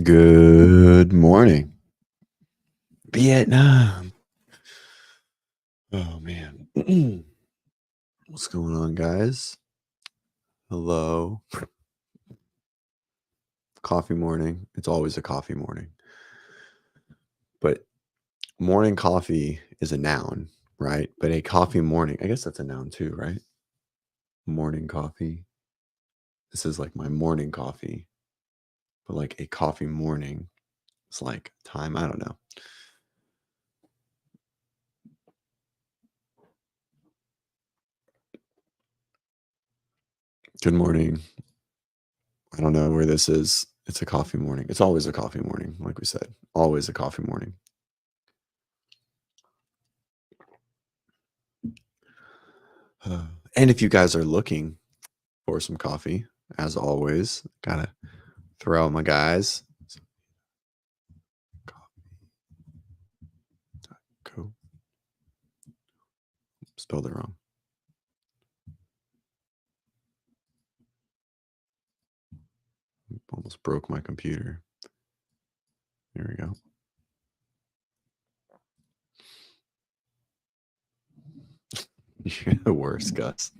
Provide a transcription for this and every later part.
Good morning, Vietnam. Oh man. What's going on, guys? Hello. Coffee morning. It's always a coffee morning. But morning coffee is a noun, right? But a coffee morning, I guess that's a noun too, right? Morning coffee. This is like my morning coffee, but like a coffee morning. It's like time. I don't know. Good morning. I don't know where this is. It's a coffee morning. It's always a coffee morning, like we said. Always a coffee morning. And if you guys are looking for some coffee, as always, gotta throw out my guys. Coffee.co. Spelled it wrong. Almost broke my computer. There we go. You're the worst, Gus.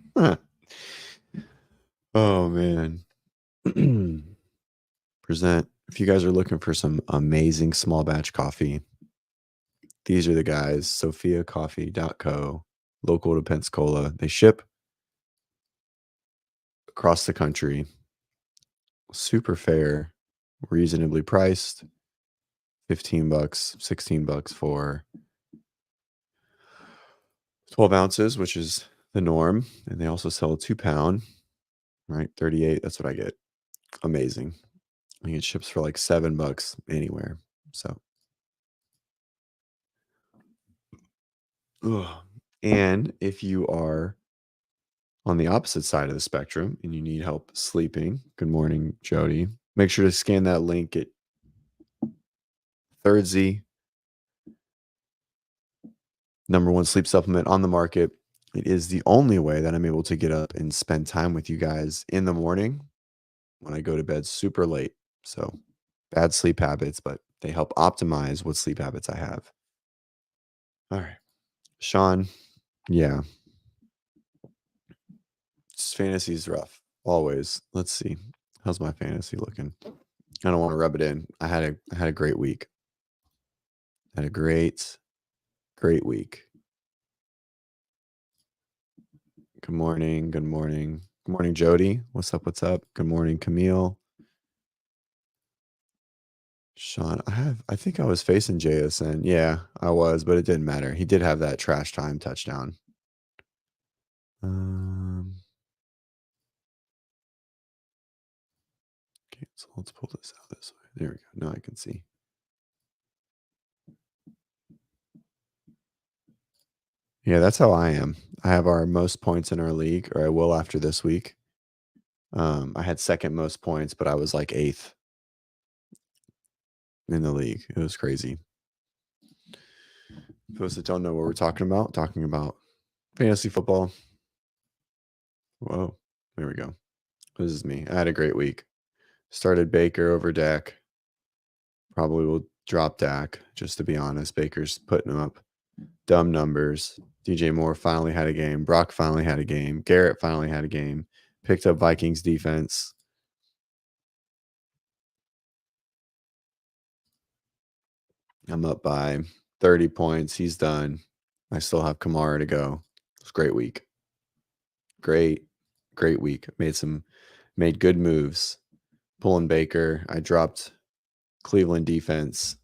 Oh man. Present. If you guys are looking for some amazing small batch coffee, these are the guys. SophiaCoffee.co, local to Pensacola. They ship across the country. Super fair, reasonably priced. 15 bucks, 16 bucks for 12 ounces, which is the norm. And they also sell a 2 pound, right? 38. That's what I get. Amazing. I mean, it ships for like 7 bucks anywhere. So, ugh. And if you are on the opposite side of the spectrum and you need help sleeping, good morning, Jody. Make sure to scan that link at Third Z, #1 sleep supplement on the market. It is the only way that I'm able to get up and spend time with you guys in the morning when I go to bed super late. So, bad sleep habits, but they help optimize what sleep habits I have. All right. Sean, yeah, fantasy is rough. Always. Let's see. How's my fantasy looking? I don't want to rub it in. I had a great week. Had a great week. Good morning. Good morning. Good morning, Jody. What's up? What's up? Good morning, Camille. Sean, I think I was facing JSN. Yeah, I was, but it didn't matter. He did have that trash time touchdown. Okay, so let's pull this out this way. There we go. Now I can see. Yeah, that's how I am. I have our most points in our league, or I will after this week. I had second most points, but I was like 8th in the league. It was crazy. For those that don't know what we're talking about fantasy football. Whoa, there we go. This is me. I had a great week. Started Baker over Dak. Probably will drop Dak, just to be honest. Baker's putting up dumb numbers. DJ Moore finally had a game. Brock finally had a game. Garrett finally had a game. Picked up Vikings defense. I'm up by 30 points. He's done. I still have Kamara to go. It's a great week. Great week. Made good moves. Pulling Baker. I dropped Cleveland defense.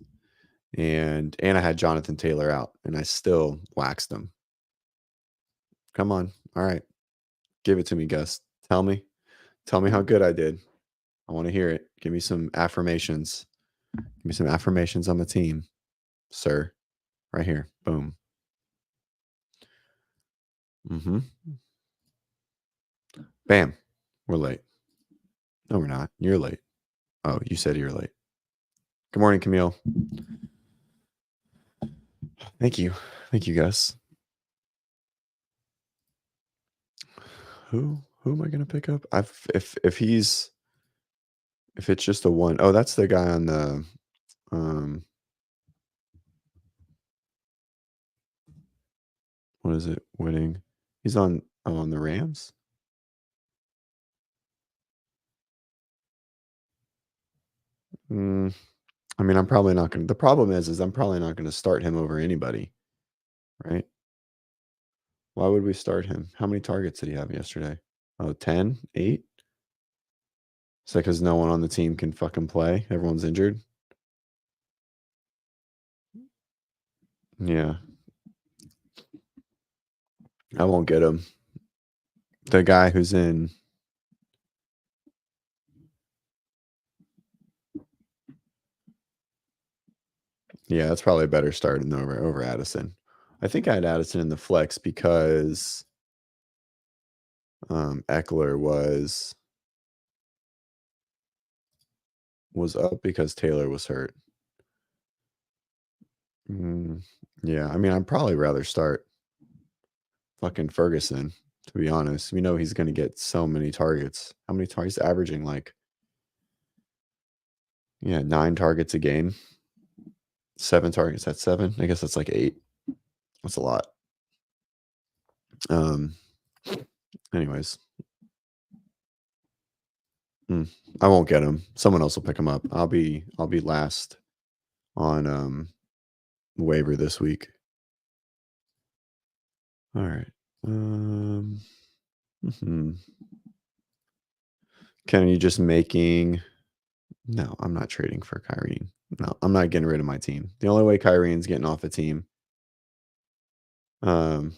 And I had Jonathan Taylor out, and I still waxed him. Come on. All right. Give it to me, Gus. Tell me how good I did. I want to hear it. Give me some affirmations. Give me some affirmations on the team, sir. Right here. Boom. Bam. We're late. No, we're not. You're late. Oh, you said you're late. Good morning, Camille. Thank you. Thank you, Gus. Who am I gonna pick up? If he's If it's just a one, oh, that's the guy on the, um, what is it? Winning. He's on, oh, on the Rams? Mm, I mean, I'm probably not gonna, the problem is I'm probably not gonna start him over anybody, right? Why would we start him? How many targets did he have yesterday? Oh, 10, 8? It's like 'cause no one on the team can fucking play. Everyone's injured. Yeah, I won't get him. The guy who's in, yeah, that's probably a better start than over Addison. I think I had Addison in the flex because Eckler was up because Taylor was hurt. Mm, yeah, I mean, I'd probably rather start fucking Ferguson, to be honest. We know he's gonna get so many targets. How many targets? Averaging like, yeah, 9 targets a game. 7 targets. That's 7. I guess that's like 8. That's a lot. Um, anyways, mm, I won't get him. Someone else will pick him up. I'll be last on waiver this week. All right. Um, mhm. Ken, are you just making? No, I'm not trading for Kyrie. No, I'm not getting rid of my team. The only way Kyrie's getting off a team, um,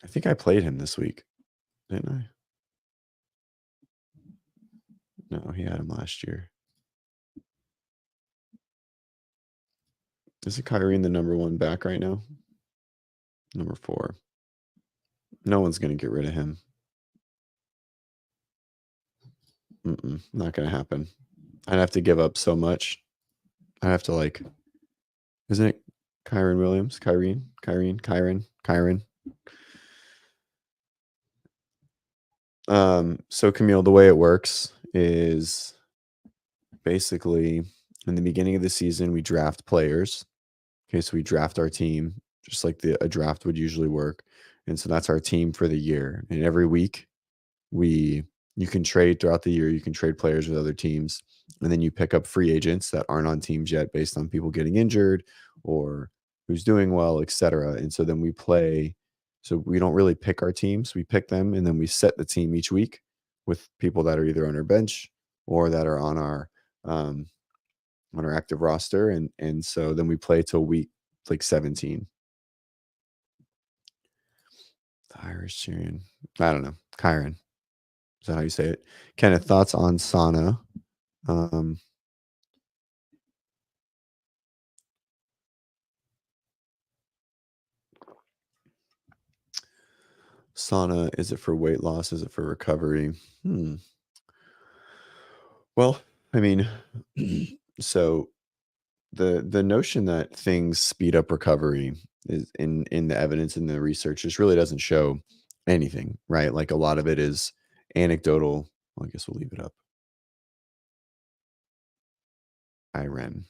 I think I played him this week, didn't I? No, he had him last year. Is it Kyrie the number 1 back right now? Number 4. No one's gonna get rid of him. Not gonna happen. I'd have to give up so much. I'd have to like, isn't it Kyron Williams? Kyron. So Camille, the way it works is basically in the beginning of the season, we draft players. Okay, so we draft our team just like a draft would usually work. And so that's our team for the year. And every week we you can trade throughout the year, you can trade players with other teams, and then you pick up free agents that aren't on teams yet based on people getting injured or who's doing well, etc. And so then we play, so we don't really pick our teams, we pick them and then we set the team each week with people that are either on our bench or that are um on our active roster, and so then we play till week like 17. The Irish Syrian. I don't know. Kyron. Is that how you say it? Kenneth, thoughts on Sana? Um, Sauna, is it for weight loss? Is it for recovery? Hmm. Well, I mean, so the notion that things speed up recovery is in the evidence in the research just really doesn't show anything, right? Like a lot of it is anecdotal. Well, I guess we'll leave it up. Kyren,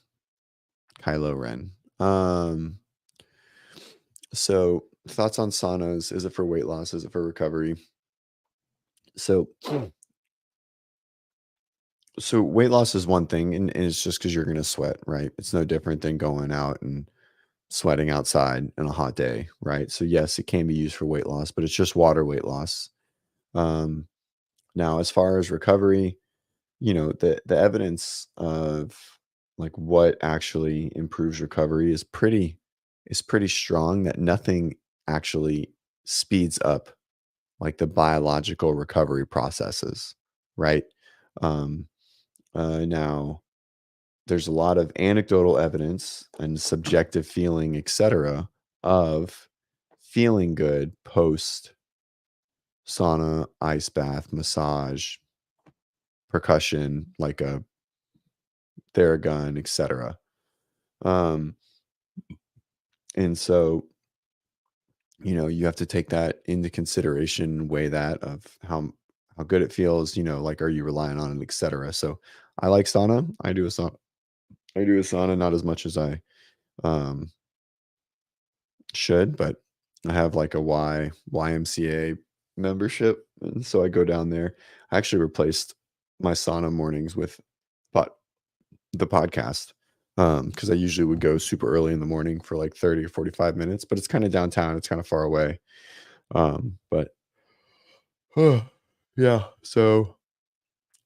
Kylo Ren. So thoughts on saunas? Is it for weight loss? Is it for recovery? So So weight loss is one thing, and it's just because you're gonna sweat, right? It's no different than going out and sweating outside in a hot day, right? So yes, it can be used for weight loss, but it's just water weight loss. Um, Now, as far as recovery, the evidence of like what actually improves recovery is pretty strong. That nothing actually speeds up like the biological recovery processes, right? Um, Now there's a lot of anecdotal evidence and subjective feeling, etc., of feeling good post sauna, ice bath, massage, percussion, like a Theragun, etc. Um, and so, you have to take that into consideration, weigh that of how good it feels, like, are you relying on it, etcetera. So, I like sauna. I do a sauna, not as much as I, um, should, but I have, like, a YMCA membership, and so I go down there. I actually replaced my sauna mornings with pod the podcast, because I usually would go super early in the morning for, like, 30 or 45 minutes, but it's kinda downtown, it's kinda far away, but yeah, so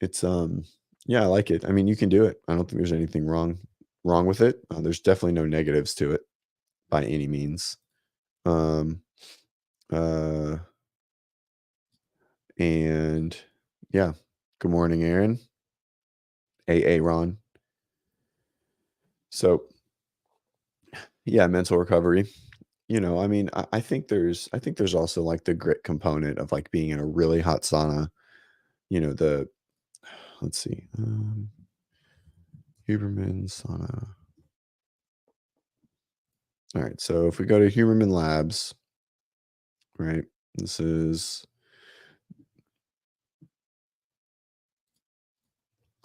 it's, yeah, I like it. I mean, you can do it. I don't think there's anything wrong with it. There's definitely no negatives to it by any means. Um, uh, and yeah. Good morning, Aaron. AA Ron. So yeah, mental recovery. I mean, I think there's also like the grit component of like being in a really hot sauna. The let's see, Huberman sauna. All right, so if we go to Huberman Labs, right? This is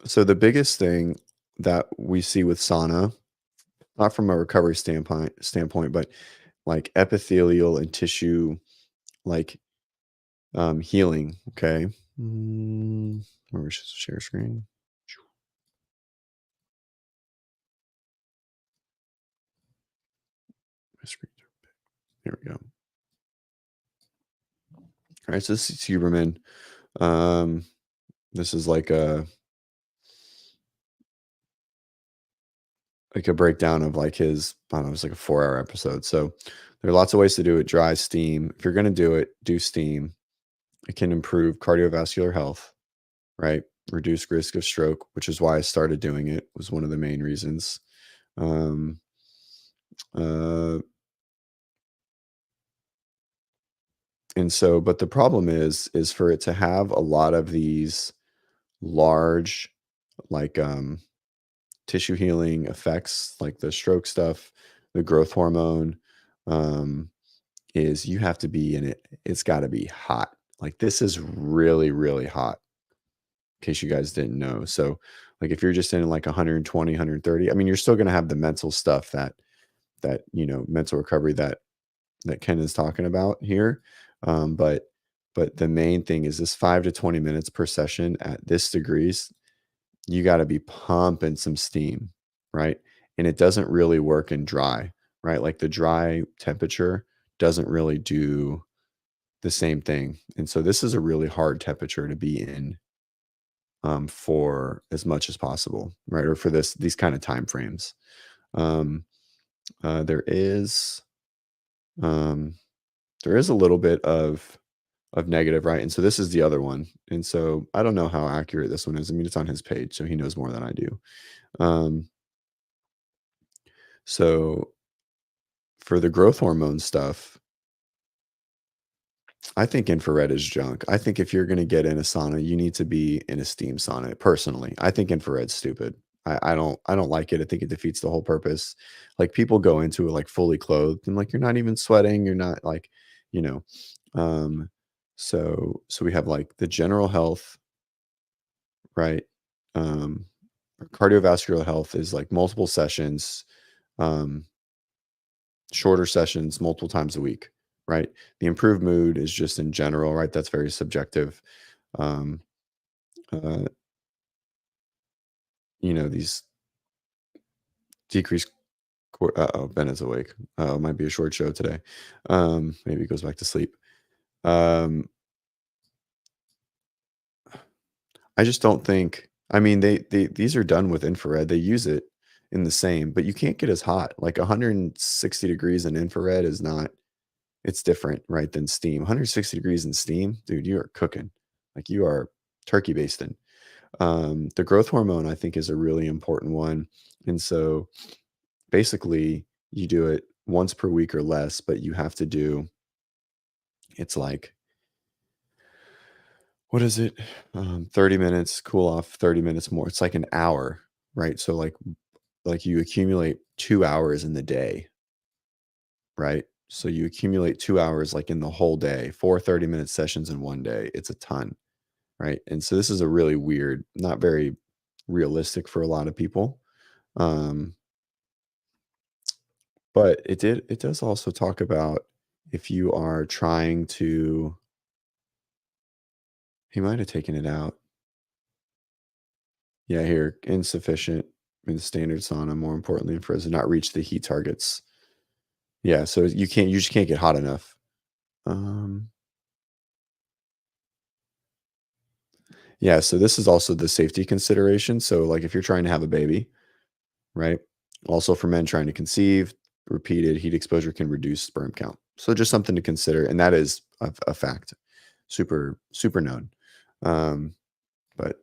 So the biggest thing that we see with sauna, not from a recovery standpoint, but like epithelial and tissue, like healing. Okay. Where we should share screen. My screen. There we go. All right. So this is Huberman. Um, this is like a breakdown of like his, I don't know, it's like a 4-hour episode. So there are lots of ways to do it. Dry steam. If you're gonna do it, do steam. It can improve cardiovascular health, right? Reduce risk of stroke, which is why I started doing it, was one of the main reasons. Um, uh, and so, but the problem is for it to have a lot of these large, like tissue healing effects, like the stroke stuff, the growth hormone, um, is you have to be in it. It's got to be hot. Like this is really, really hot. In case you guys didn't know. So, like if you're just in like 120, 130, I mean, you're still going to have the mental stuff that mental recovery that Ken is talking about here. But the main thing is this 5 to 20 minutes per session at this degrees, you got to be pumping some steam, right? And it doesn't really work in dry, right? Like the dry temperature doesn't really do the same thing. And so this is a really hard temperature to be in, for as much as possible, right? Or for these kind of time frames. Um, there is um, there is a little bit of negative, right? And so this is the other one. And so I don't know how accurate this one is. I mean, it's on his page, so he knows more than I do. Um, so for the growth hormone stuff, I think infrared is junk. I think if you're going to get in a sauna, you need to be in a steam sauna. Personally, I think infrared's stupid. I don't like it. I think it defeats the whole purpose. Like people go into it like fully clothed and like you're not even sweating. You're not like, you know. Um, so we have like the general health, right? Um, cardiovascular health is like multiple sessions, um, shorter sessions, multiple times a week, right? The improved mood is just in general, right? That's very subjective. Um, uh, these decreased. Oh, Ben is awake. Oh, it might be a short show today. Maybe he goes back to sleep. Um, I just don't think. I mean, these are done with infrared. They use it in the same, but you can't get as hot. Like 160 degrees in infrared is not. It's different, right, than steam. 160 degrees in steam, dude, you are cooking. Like you are turkey basting. The growth hormone, I think, is a really important one. And so basically, you do it once per week or less, but you have to do it's like, what is it? 30 minutes, cool off 30 minutes more. It's like an hour, right? So like you accumulate 2 hours in the day, right? So you accumulate 2 hours like in the whole day, 4 30-minute sessions in one day. It's a ton, right? And so this is a really weird, not very realistic for a lot of people. Um, but it does also talk about if you are trying to he might have taken it out. Yeah, here, insufficient in the standard sauna, more importantly, for us to not reach the heat targets. Yeah, so you just can't get hot enough. Um, yeah, so this is also the safety consideration. So like if you're trying to have a baby, right? Also for men trying to conceive, repeated heat exposure can reduce sperm count. So just something to consider, and that is a fact, super known. Um, but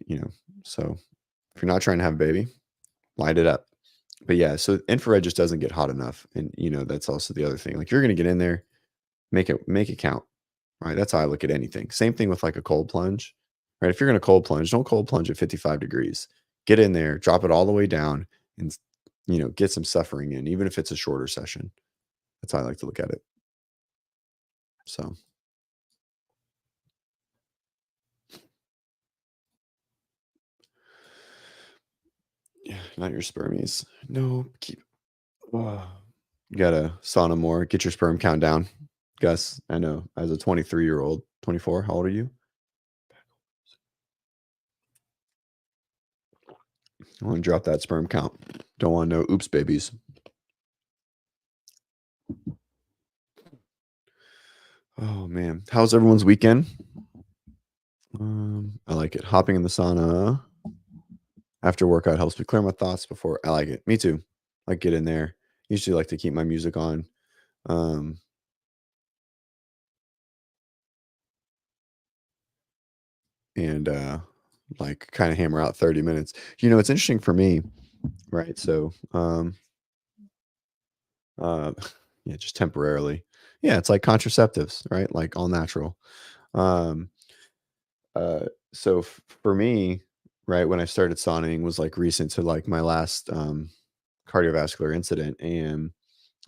you know, so if you're not trying to have a baby, light it up. But yeah, so infrared just doesn't get hot enough, and that's also the other thing. Like you're gonna get in there, make it count, right? That's how I look at anything. Same thing with like a cold plunge, right? If you're gonna cold plunge, don't cold plunge at 55 degrees. Get in there, drop it all the way down, and get some suffering in, even if it's a shorter session. That's how I like to look at it. So yeah, not your spermies. No, keep. You gotta sauna more. Get your sperm count down, Gus. I know. As a 23-year-old, 24. How old are you? I want to drop that sperm count. Don't want no oops babies. Oh man, how's everyone's weekend? I like it. Hopping in the sauna after workout helps me clear my thoughts before. I like it. Me too. Like get in there. Usually like to keep my music on. Um, and like kind of hammer out 30 minutes. It's interesting for me, right? So uh yeah, just temporarily. Yeah, it's like contraceptives, right? Like all natural. Um so for me, right, when I started sauning was like recent to like my last cardiovascular incident, and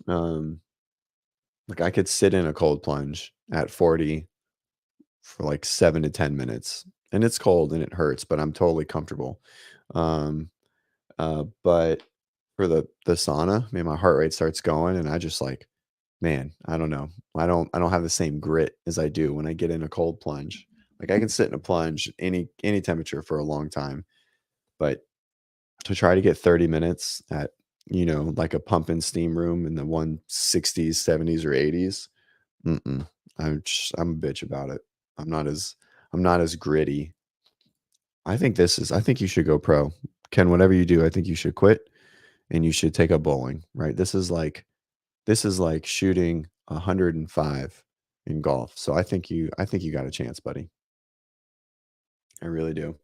um like I could sit in a cold plunge at 40 for like 7 to 10 minutes, and it's cold and it hurts, but I'm totally comfortable. um but for the sauna, man, my heart rate starts going, and I just like, man, I don't know. I don't have the same grit as I do when I get in a cold plunge. Like I can sit in a plunge any temperature for a long time, but to try to get 30 minutes at, like a pump and steam room in the 160s, 70s, or 80s, mm-mm. I'm a bitch about it. I'm not as I'm not as gritty. I think you should go pro. Ken, whatever you do, I think you should quit and you should take up bowling, right? This is like shooting 105 in golf. So I think you got a chance, buddy. I really do.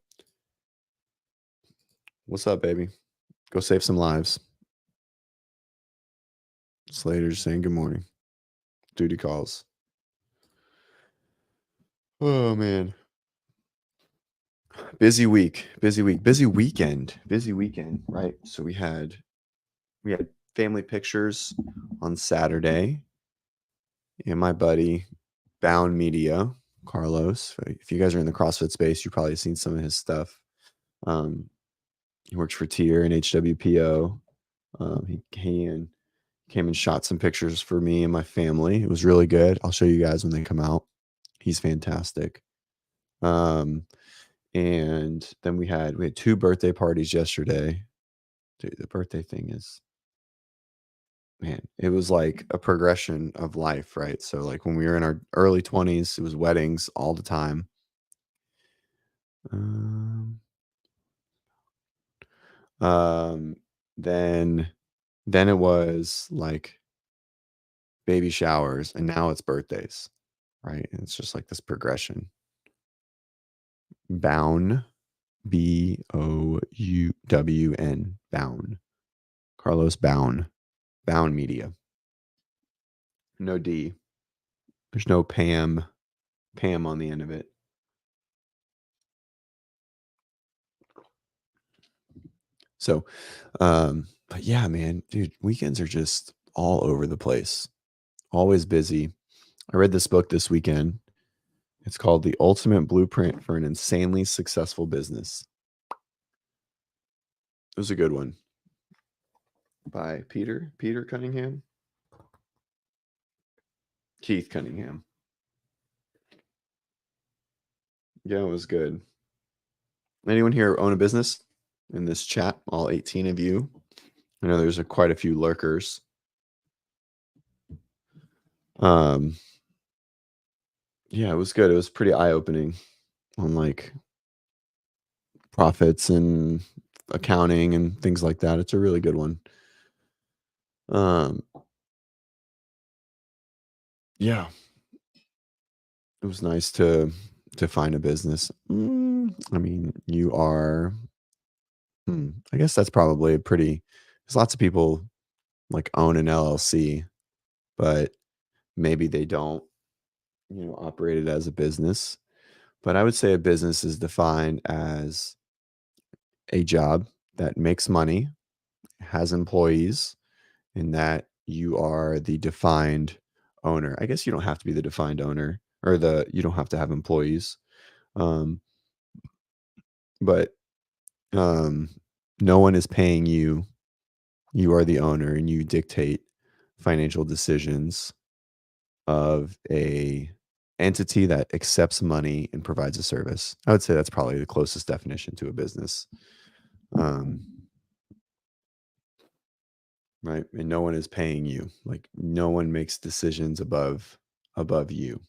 What's up, baby? Go save some lives. Slater's saying good morning. Duty calls. Oh man. Busy weekend, right? So we had family pictures on Saturday, and my buddy Bound Media, Carlos. If you guys are in the CrossFit space, you probably seen some of his stuff. Um, he works for Tier and HWPO. He came and shot some pictures for me and my family. It was really good. I'll show you guys when they come out. He's fantastic. Um, and then we had two birthday parties yesterday. Dude, the birthday thing is, man, it was like a progression of life, right? So like when we were in our early 20s, it was weddings all the time. Um, um, then then it was like baby showers, and now it's birthdays, right? And it's just like this progression. Bown, Bouwn, Bown. Carlos Bown, Bown Media. No D. There's no Pam on the end of it. So, but yeah, man, dude, weekends are just all over the place. Always busy. I read this book this weekend. It's called The Ultimate Blueprint for an Insanely Successful Business. It was a good one by Peter Cunningham, Keith Cunningham. Yeah, it was good. Anyone here own a business in this chat? All 18 of you. I know there's quite a few lurkers. Um, yeah, it was good. It was pretty eye-opening on like profits and accounting and things like that. It's a really good one. Um, yeah, it was nice to find a business. I mean, you are. I guess that's probably a pretty. There's lots of people like own an LLC, but maybe they don't, operate it as a business. But I would say a business is defined as a job that makes money, has employees, and that you are the defined owner. I guess you don't have to be the defined owner or you don't have to have employees. Um, but um, no one is paying you. You are the owner and you dictate financial decisions of a entity that accepts money and provides a service. I would say that's probably the closest definition to a business. Um, right? And no one is paying you. Like no one makes decisions above you,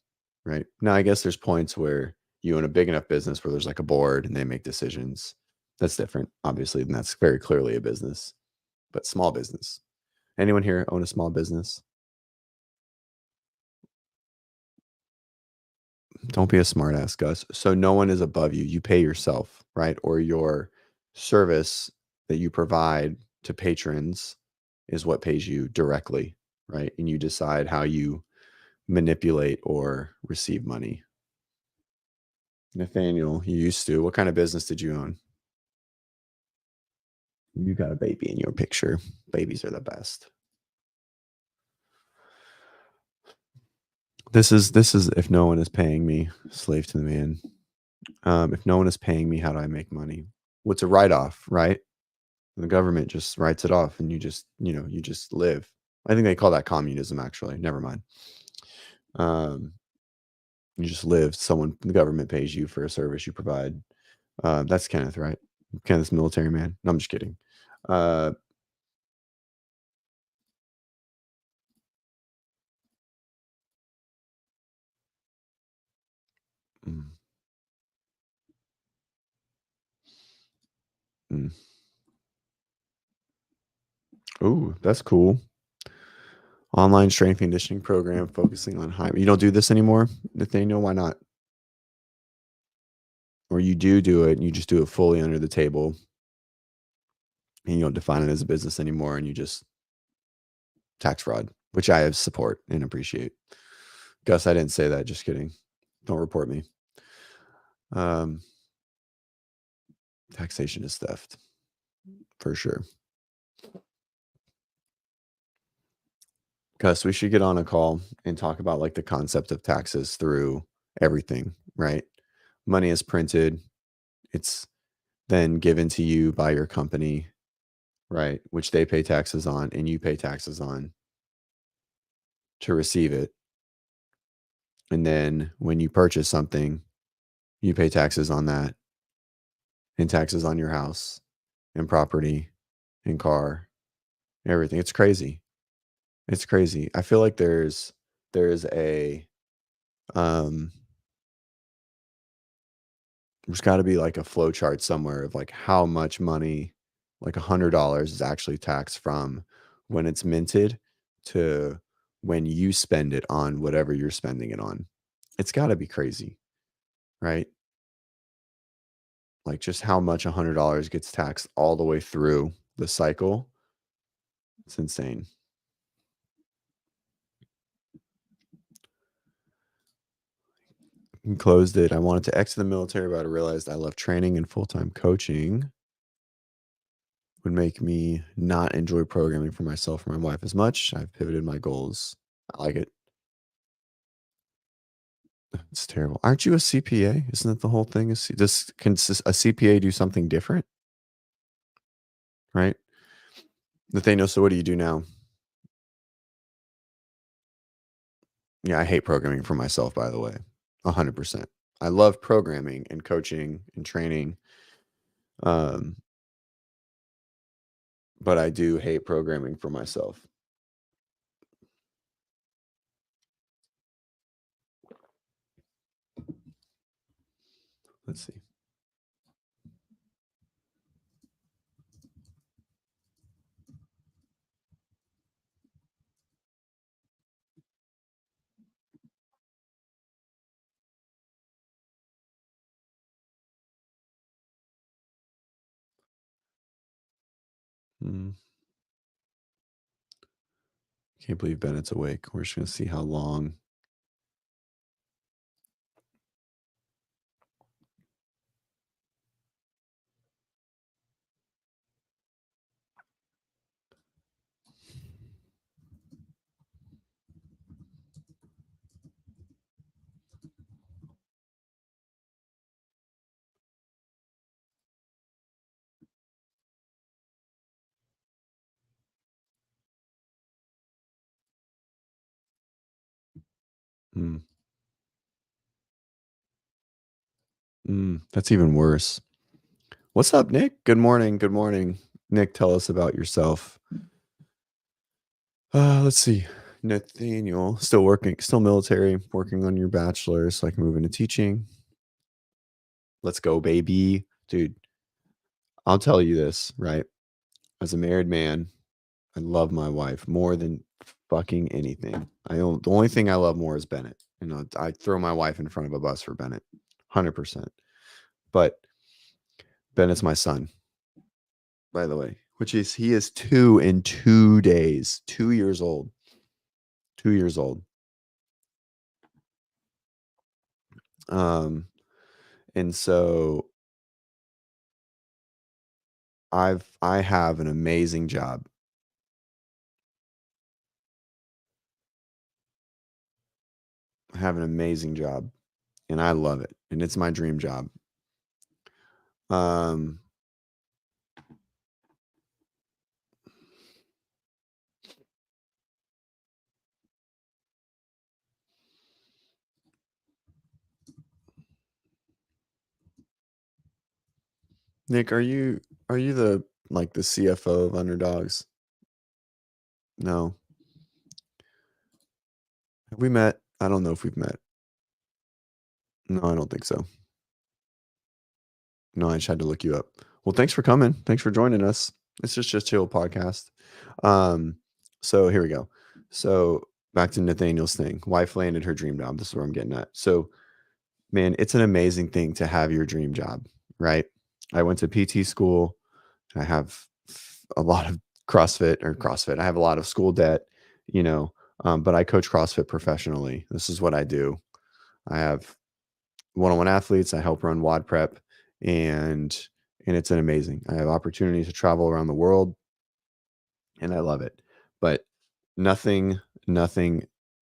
right? Now I guess there's points where you own a big enough business where there's like a board and they make decisions. That's different, obviously, and that's very clearly a business. But small business. Anyone here own a small business? Don't be a smartass, Gus. So no one is above you. You pay yourself, right? Or your service that you provide to patrons is what pays you directly, right? And you decide how you manipulate or receive money. Nathaniel, you used to. What kind of business did you own? You got a baby in your picture. Babies are the best. This is if no one is paying me, slave to the man. If no one is paying me, how do I make money? What's a write off, right? The government just writes it off and you just live. I think they call that communism actually. Never mind. Um, you just live. The government pays you for a service you provide. That's Kenneth, right? Kenneth's military man. No, I'm just kidding. Uh, mm, mm. Ooh, that's cool. Online strength conditioning program focusing on high. You don't do this anymore, Nathaniel? Why not? Or you do it and you just do it fully under the table and you don't define it as a business anymore and you just tax fraud, which I support and appreciate. Gus, I didn't say that. Just kidding. Don't report me. Um, taxation is theft for sure. Gus, we should get on a call and talk about like the concept of taxes through everything, right? Money is printed, it's then given to you by your company, right? Which they pay taxes on and you pay taxes on to receive it. And then when you purchase something, you pay taxes on that and taxes on your house and property and car, everything. It's crazy. It's crazy. I feel like there's a um there's got to be like a flow chart somewhere of like how much money, like $100 is actually taxed from when it's minted to when you spend it on whatever you're spending it on. It's got to be crazy, right? Like just how much $100 gets taxed all the way through the cycle. It's insane. And closed it. I wanted to exit the military, but I realized I left training and full-time coaching would make me not enjoy programming for myself or my wife as much. I've pivoted my goals. I like it. It's terrible. Aren't you a CPA? Isn't that the whole thing? A CPA do something different, right? Nathaniel, so what do you do now? Yeah, I hate programming for myself, by the way. 100%. I love programming and coaching and training, um, but I do hate programming for myself. Let's see. Mm, can't believe Bennett's awake. We're just gonna see how long. Mm, that's even worse. What's up, Nick? Good morning. Good morning. Nick, tell us about yourself. Let's see. Nathaniel, still working, still military, working on your bachelor's, so I can move into teaching. Let's go, baby. Dude, I'll tell you this, right? As a married man, I love my wife more than fucking anything. The only thing I love more is Bennett. You know, I throw my wife in front of a bus for Bennett, 100%. But Bennett's my son, by the way, which is he is 2 in 2 days, 2 years old, 2 years old. Um, and so I have an amazing job. I have an amazing job, and I love it, and it's my dream job. Um, Nick, are you the like the CFO of Underdogs? No. Have we met? I don't know if we've met. No, I don't think so. No, I just had to look you up. Well, thanks for coming. Thanks for joining us. It's just chill podcast. Um, so here we go. So back to Nathaniel's thing. Wife landed her dream job. This is where I'm getting at. So, man, it's an amazing thing to have your dream job, right? I went to PT school. I have a lot of CrossFit. I have a lot of school debt, you know, but I coach CrossFit professionally. This is what I do. I have one-on-one athletes. I help run WODprep, and it's an amazing. I have opportunities to travel around the world, and I love it. But nothing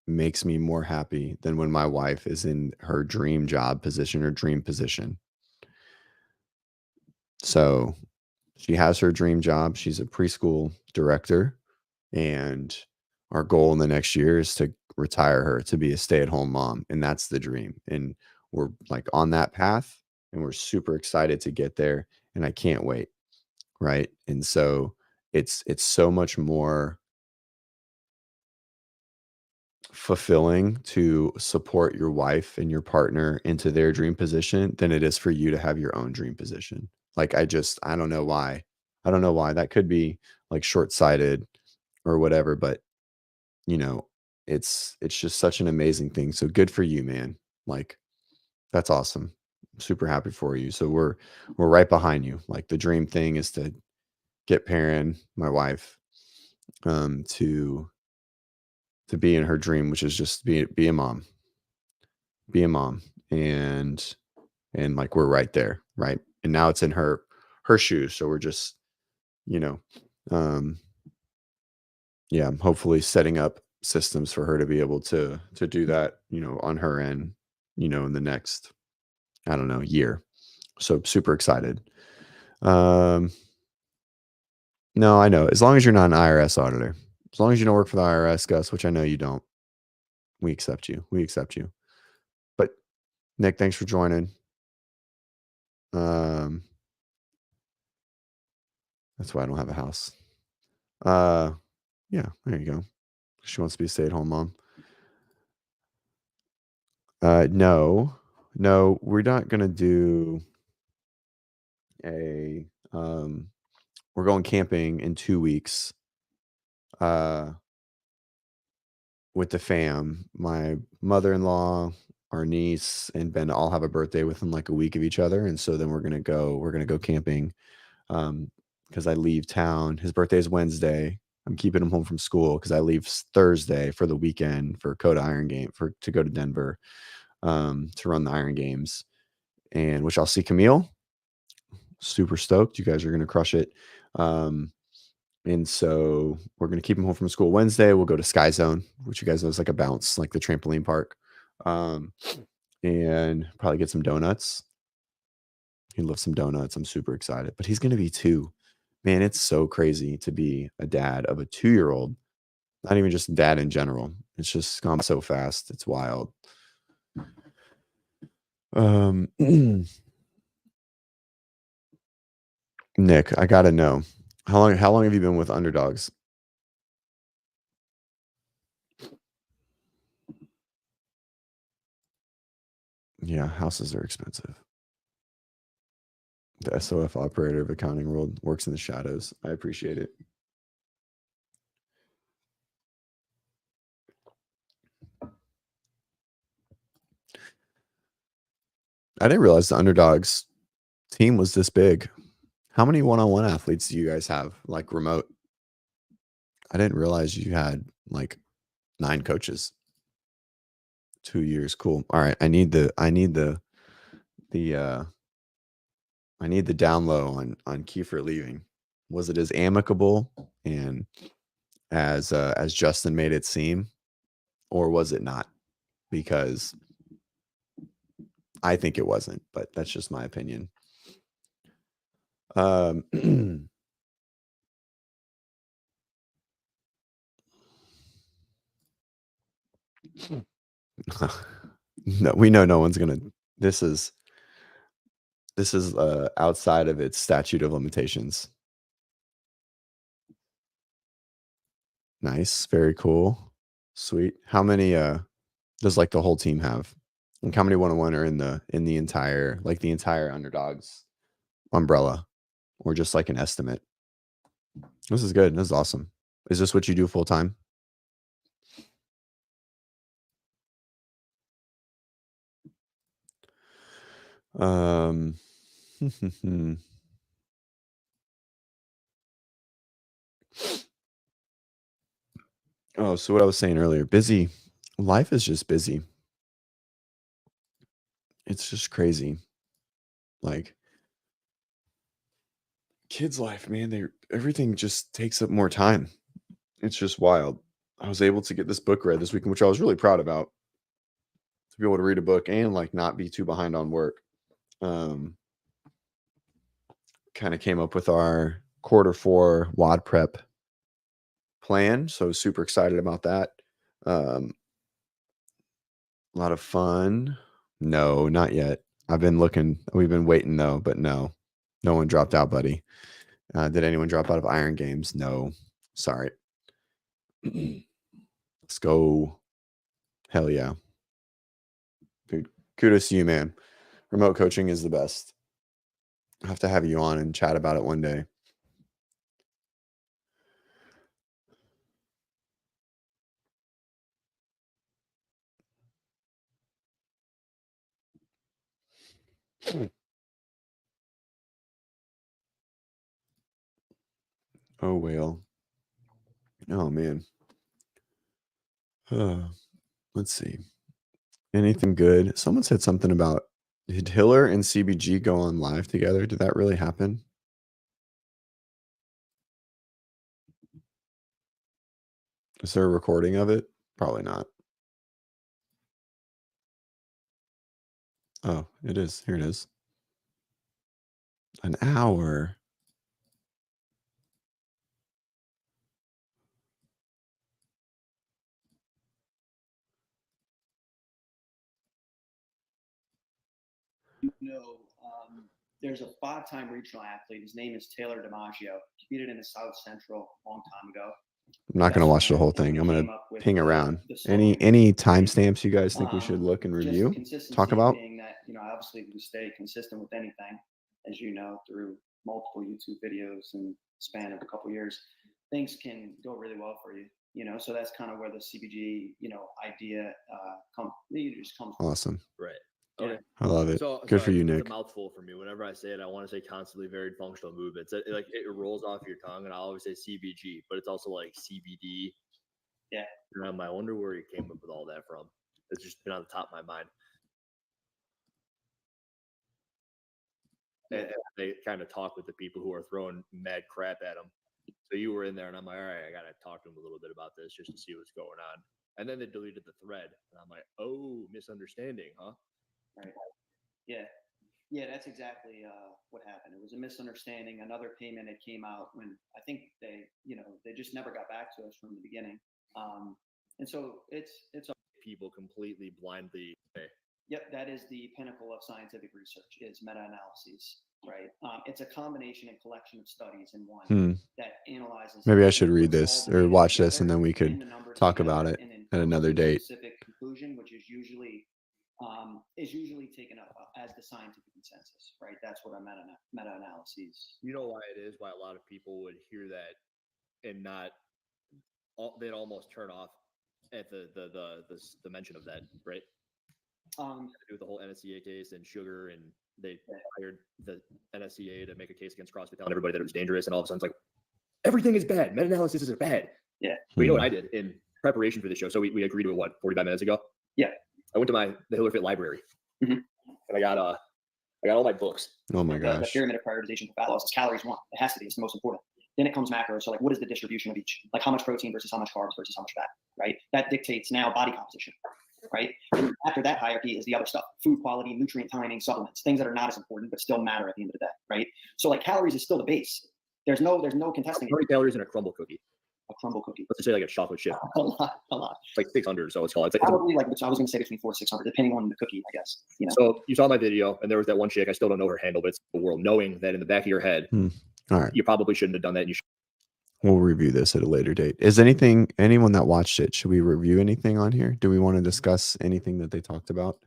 makes me more happy than when my wife is in her dream job position or dream position. So she has her dream job. She's a preschool director, and our goal in the next year is to retire her to be a stay-at-home mom, and that's the dream. And we're like on that path, and we're super excited to get there, and I can't wait, right? And so it's so much more fulfilling to support your wife and your partner into their dream position than it is for you to have your own dream position. Like I don't know why. I don't know why. That could be like short-sighted or whatever, but you know, it's just such an amazing thing. So good for you, man. Like that's awesome. Super happy for you. So we're right behind you. Like the dream thing is to get Perrin, my wife, to be in her dream, which is just be a mom, be a mom, and like we're right there, right? And now it's in her shoes. So we're just you know, um, yeah, hopefully setting up systems for her to be able to do that, on her end. in the next, I don't know, year. So super excited. Um, no, I know. As long as you're not an IRS auditor, as long as you don't work for the IRS, Gus, which I know you don't, we accept you. We accept you. But Nick, thanks for joining. Um, that's why I don't have a house. Uh, yeah, there you go. She wants to be a stay-at-home mom. No, no, we're not gonna do a. We're going camping in 2 weeks. Uh, with the fam, my mother-in-law, our niece, and Ben all have a birthday within like a week of each other, and so then we're gonna go camping. Because I leave town. His birthday is Wednesday. I'm keeping him home from school because I leave Thursday for the weekend for Coda Iron Game to go to Denver to run the Iron Games, and which I'll see Camille. Super stoked. You guys are gonna crush it. Um, and so we're gonna keep him home from school Wednesday. We'll go to Sky Zone, which you guys know is like a bounce, like the trampoline park, um, and probably get some donuts. He loves some donuts. I'm super excited, but he's gonna be 2. Man, it's so crazy to be a dad of a 2-year-old. Not even just dad in general. It's just gone so fast. It's wild. Um, Nick, I gotta know how long have you been with underdogs? Yeah, houses are expensive. The SOF operator of accounting world works in the shadows. I appreciate it. I didn't realize the underdogs team was this big. How many one-on-one athletes do you guys have, like remote? I didn't realize you had like 9 coaches. 2 years. Cool. All right. The I need the down low on Kiefer leaving. Was it as amicable and as Justin made it seem, or was it not? Because I think it wasn't, but that's just my opinion. Um, no, we know no one's gonna. This is outside of its statute of limitations. Nice, very cool, sweet. How many does like the whole team have? Like how many one-on-one are in the entire like the entire underdogs umbrella, or just like an estimate? This is good. This is awesome. Is this what you do full time? Um, oh, so what I was saying earlier, busy. Life is just busy. It's just crazy. Like kids' life, man. They everything just takes up more time. It's just wild. I was able to get this book read this weekend, which I was really proud about. To be able to read a book and like not be too behind on work. Um, kind of came up with our quarter 4 WODprep plan. So super excited about that. Um, a lot of fun. No, not yet. I've been looking. We've been waiting though, but no, no one dropped out, buddy. Did anyone drop out of Iron Games? No. Sorry. Let's go. Hell yeah. Dude, kudos to you, man. Remote coaching is the best. I have to have you on and chat about it one day. Oh, whale. Oh, man. Let's see. Anything good? Someone said something about did Hiller and CBG go on live together? Did that really happen? Is there a recording of it? Probably not. Oh, it is. Here it is. An hour. know, there's a five-time regional athlete. His name is Taylor DiMaggio. He competed in the South Central a long time ago. I'm not gonna That's watch the whole when thing. he I'm gonna came up with ping around. the Any slogan, any right? timestamps you guys think we should look and Just review? Talk consistency about? being that, obviously we stay consistent with anything, as you know, through multiple YouTube videos and span of a couple years, things can go really well for you. So that's kind of where the CBG, idea just comes from. Awesome. Right. Yeah. Okay. I love it. So Good for you, it's a Nick. mouthful for me. Whenever I say it, I want to say constantly varied functional movements. It rolls off your tongue, and I always say CBG, but it's also like CBD. Yeah. And I wonder where you came up with all that from. It's just been on the top of my mind. And they kind of talk with the people who are throwing mad crap at them. So you were in there, and I'm like, all right, I got to talk to him a little bit about this just to see what's going on. And then they deleted the thread, and I'm like, oh, misunderstanding, huh? Right. Yeah. Yeah, that's exactly what happened. It was a misunderstanding. Another payment that came out when I think they just never got back to us from the beginning. And so it's people completely blindly. Yep, that is the pinnacle of scientific research is meta-analyses, right? It's a combination and collection of studies in one that analyzes. Maybe I should read this or watch this, and then we could talk about it at another date. Specific conclusion, which is usually taken up as the scientific consensus, right? That's what a meta-analyses. You know why it is? Why a lot of people would hear that and not, they'd almost turn off at the mention of that, right? To do with the whole NSCA case and sugar, and they hired the NSCA to make a case against CrossFit, telling everybody that it was dangerous, and all of a sudden it's like everything is bad. Meta-analysis are bad. Yeah. But you know what I did in preparation for the show? So we agreed to it, what, 45 minutes ago? Yeah. I went to the Hiller Fit library, and I got all my books. Oh my gosh. The pyramid of prioritization for fat loss is calories one. It has to be. It's the most important. Then it comes macros. So like, what is the distribution of each? Like how much protein versus how much carbs versus how much fat, right? That dictates now body composition, right? And after that hierarchy is the other stuff: food quality, nutrient timing, supplements, things that are not as important but still matter at the end of the day, right? So like calories is still the base. There's no contesting. How many calories in a crumble cookie? A crumble cookie. Let's just say like a chocolate chip. A lot. It's like 600. So it's called. Probably like I was going to say between 400 to 600, depending on the cookie, I guess. So you saw my video, and there was that one chick. I still don't know her handle, but it's the world. Knowing that in the back of your head, all right, you probably shouldn't have done that. And we'll review this at a later date. Is anyone that watched it? Should we review anything on here? Do we want to discuss anything that they talked about?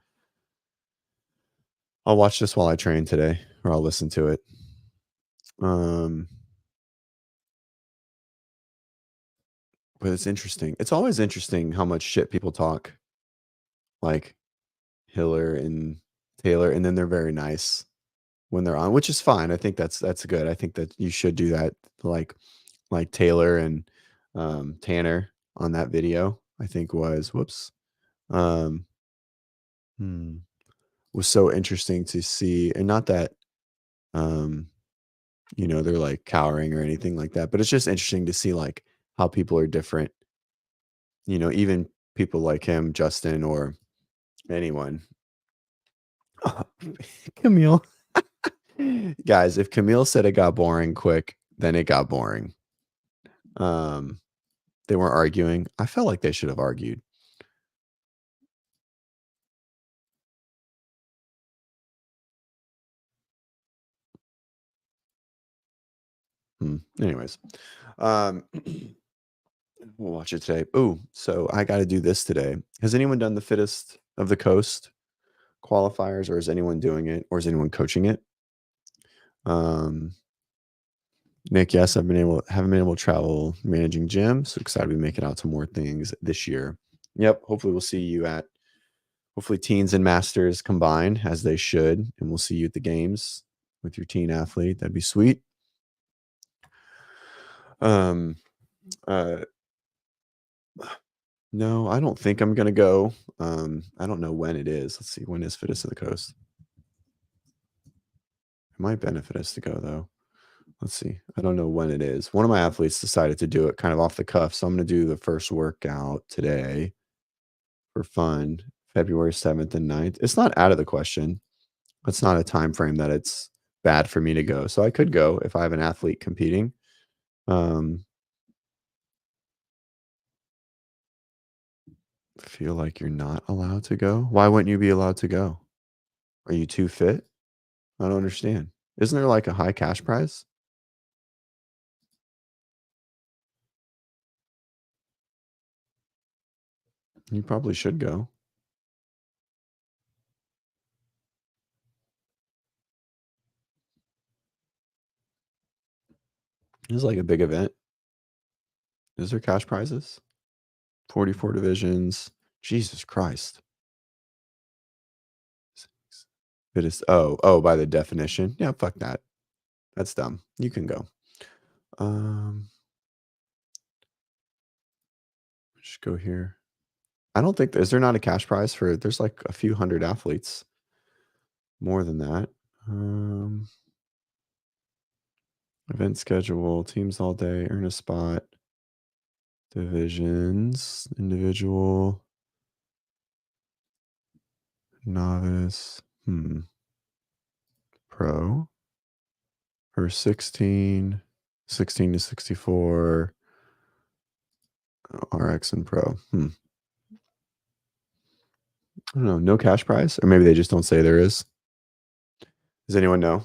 I'll watch this while I train today, or I'll listen to it. But it's interesting. It's always interesting how much shit people talk, like Hiller and Taylor, and then they're very nice when they're on, which is fine. I think that's good. I think that you should do that, like Taylor and Tanner on that video. I think was was so interesting to see, and not that they're like cowering or anything like that, but it's just interesting to see like how people are different. Even people like him, Justin, or anyone. Camille. Guys, if Camille said it got boring quick, then it got boring. They weren't arguing. I felt like they should have argued. Anyways, we'll watch it today. Oh, so I got to do this today. Has anyone done the Fittest of the Coast qualifiers, or is anyone doing it, or is anyone coaching it? Nick, yes, haven't been able to travel managing gym. So excited to make it out to more things this year. Yep. Hopefully we'll see you at teens and masters combined, as they should. And we'll see you at the games with your teen athlete. That'd be sweet. No, I don't think I'm gonna go. I don't know when it is. Let's see, when is Fittest of the Coast? It might benefit us to go though. Let's see. I don't know when it is. One of my athletes decided to do it kind of off the cuff, so I'm gonna do the first workout today for fun. February 7th and 9th. It's not out of the question. It's not a time frame that it's bad for me to go. So I could go if I have an athlete competing. Feel like you're not allowed to go? Why wouldn't you be allowed to go? Are you too fit? I don't understand. Isn't there like a high cash prize? You probably should go. This is like a big event. Is there cash prizes? 44 divisions. Jesus Christ. It is by the definition. Yeah, fuck that. That's dumb. You can go. Just go here. I don't think is there not a cash prize for there's like a few hundred athletes. More than that. Event schedule, teams all day, earn a spot, divisions, individual, novice, pro, for 16 to 64, RX and pro. I don't know, no cash prize? Or maybe they just don't say there is. Does anyone know?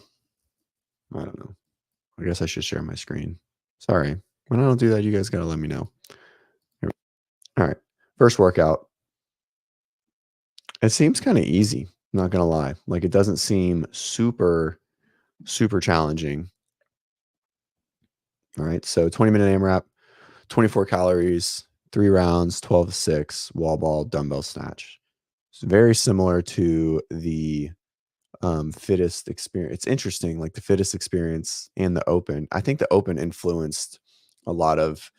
I don't know. I guess I should share my screen. Sorry. When I don't do that, you guys got to let me know. All right. First workout. It seems kind of easy, not going to lie. Like it doesn't seem super, super challenging. All right. So 20-minute AMRAP, 24 calories, 3 rounds, 12 to 6, wall ball, dumbbell snatch. It's very similar to the fittest experience. It's interesting, like the fittest experience and the open. I think the open influenced a lot of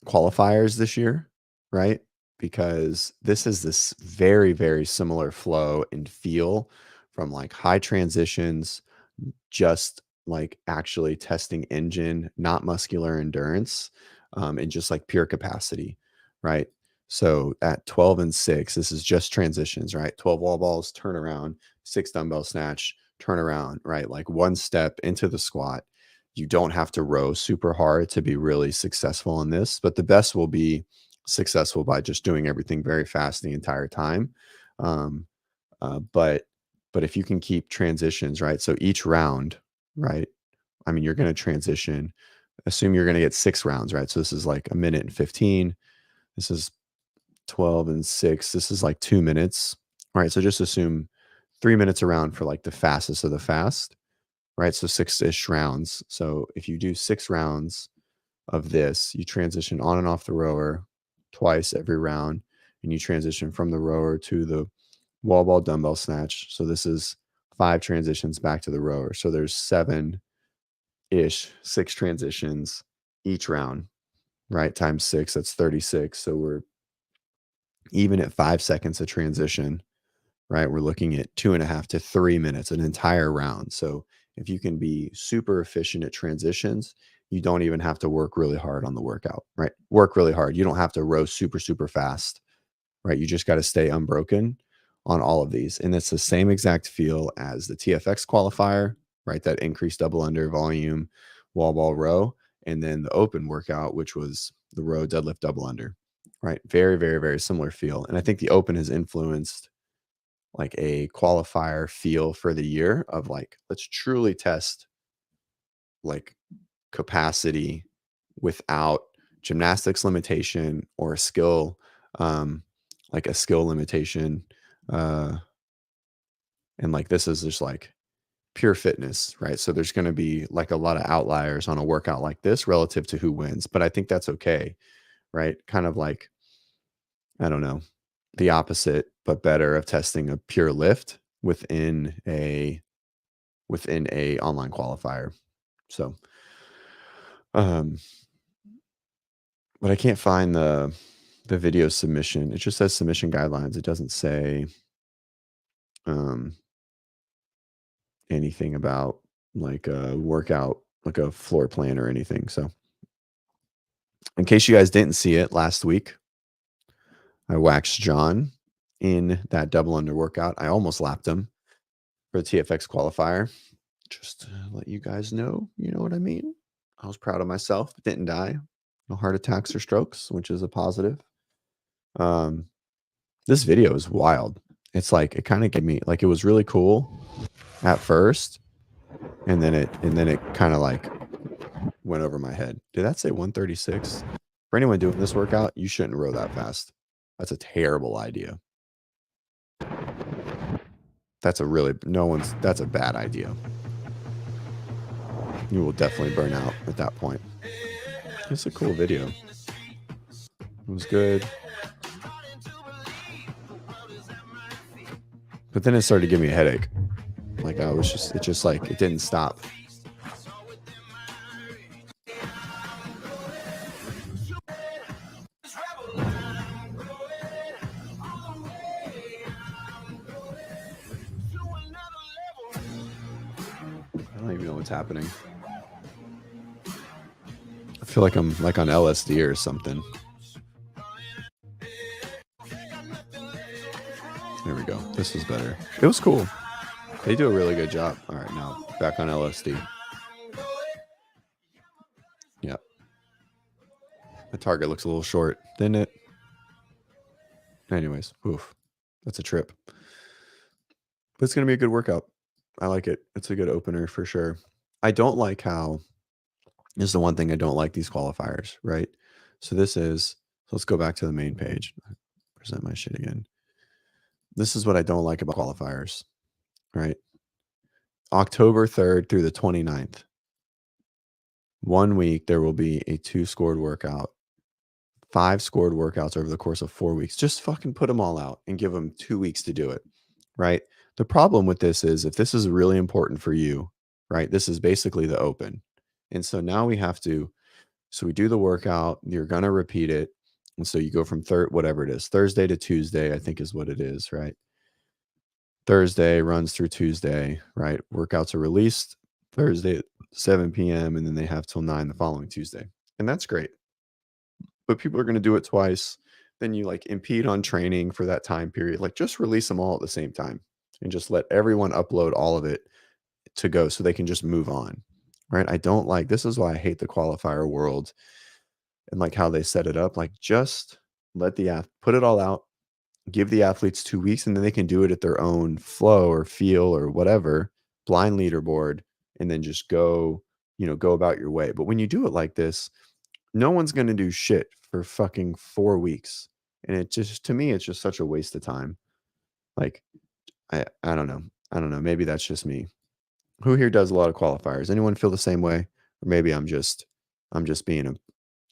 qualifiers this year, right? Because this is this very, very similar flow and feel from like high transitions, just like actually testing engine, not muscular endurance, and just like pure capacity, right? So at 12 and 6, this is just transitions, right? 12 wall balls, turn around, 6 dumbbell snatch, turn around, right? Like one step into the squat. You don't have to row super hard to be really successful in this, but the best will be successful by just doing everything very fast the entire time. Um, but if you can keep transitions, right? So each round, right? I mean, you're going to transition. Assume you're going to get 6 rounds, right? So this is like 1 minute and 15. This is 12 and 6. This is like 2 minutes, right? So just assume 3 minutes around for like the fastest of the fast, right? So 6-ish rounds. So if you do 6 rounds of this, you transition on and off the rower twice every round, and you transition from the rower to the wall ball dumbbell snatch. So this is 5 transitions back to the rower. So there's 7-ish, 6 transitions each round, right? Times 6, that's 36. So we're even at 5 seconds of transition, right? We're looking at 2.5 to 3 minutes, an entire round. So if you can be super efficient at transitions, you don't even have to work really hard on the workout, right? Work really hard. You don't have to row super, super fast, right? You just got to stay unbroken on all of these. And it's the same exact feel as the TFX qualifier, right? That increased double under volume, wall ball row, and then the open workout, which was the row deadlift double under, right? Very, very, very similar feel. And I think the open has influenced like a qualifier feel for the year of like, let's truly test like capacity without gymnastics limitation or a skill, like a skill limitation. Uh, and like, this is just like pure fitness, right? So there's going to be like a lot of outliers on a workout like this relative to who wins, but I think that's okay, right? Kind of like, I don't know, the opposite, but better of testing a pure lift within a online qualifier. So, um, but I can't find the video submission. It just says submission guidelines. It doesn't say um anything about like a workout, like a floor plan or anything. So In case you guys didn't see it last week, I waxed John in that double under workout. I almost lapped him for the TFX qualifier. Just to let you guys know, you know what I mean? I was proud of myself, didn't die. No heart attacks or strokes, which is a positive. This video is wild. It's like, it kind of gave me, like, it was really cool at first. And then it kind of like went over my head. Did that say 136? For anyone doing this workout, you shouldn't row that fast. That's a terrible idea. That's a bad idea. You will definitely burn out at that point. It's a cool video. It was good. But then it started to give me a headache. Like it didn't stop. I don't even know what's happening. I feel like I'm like on LSD or something. There we go. This was better. It was cool. They do a really good job. All right, now back on LSD. Yep. The target looks a little short, didn't it? Anyways, oof. That's a trip. But it's going to be a good workout. I like it. It's a good opener for sure. I don't like how, this is the one thing I don't like, these qualifiers, right? So let's go back to the main page. Present my shit again. This is what I don't like about qualifiers, right? October 3rd through the 29th. 1 week, there will be a 2 scored workout, 5 scored workouts over the course of 4 weeks. Just fucking put them all out and give them 2 weeks to do it, right? The problem with this is if this is really important for you, right? This is basically the open. And so now we do the workout, you're going to repeat it. And so you go from whatever it is, Thursday to Tuesday, I think is what it is, right? Thursday runs through Tuesday, right? Workouts are released Thursday at 7 p.m. and then they have till 9 the following Tuesday. And that's great. But people are going to do it twice. Then you like impede on training for that time period. Like just release them all at the same time and just let everyone upload all of it to go so they can just move on, right? This is why I hate the qualifier world and like how they set it up. Like just let put it all out, give the athletes 2 weeks, and then they can do it at their own flow or feel or whatever, blind leaderboard, and then just go about your way. But when you do it like this, no one's going to do shit for fucking 4 weeks. And to me, it's just such a waste of time. Like, I don't know. I don't know. Maybe that's just me. Who here does a lot of qualifiers? Anyone feel the same way? Or maybe I'm just being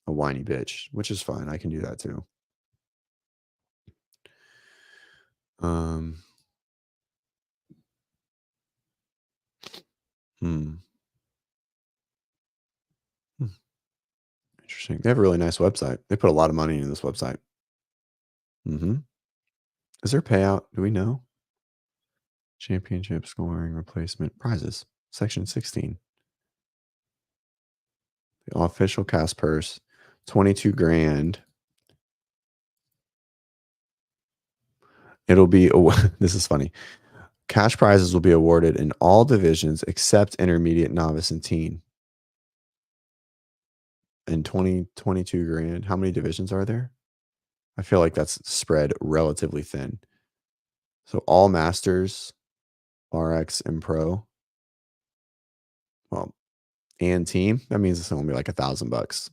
a whiny bitch, which is fine. I can do that too. Interesting. They have a really nice website. They put a lot of money into this website. Is there payout? Do we know? Championship scoring, replacement, prizes, section 16. The official cast purse, 22 grand. It'll be, this is funny. Cash prizes will be awarded in all divisions except intermediate, novice, and teen. And 22 grand. How many divisions are there? I feel like that's spread relatively thin. So all masters, RX, and pro. Well, and team. That means it's only like $1,000.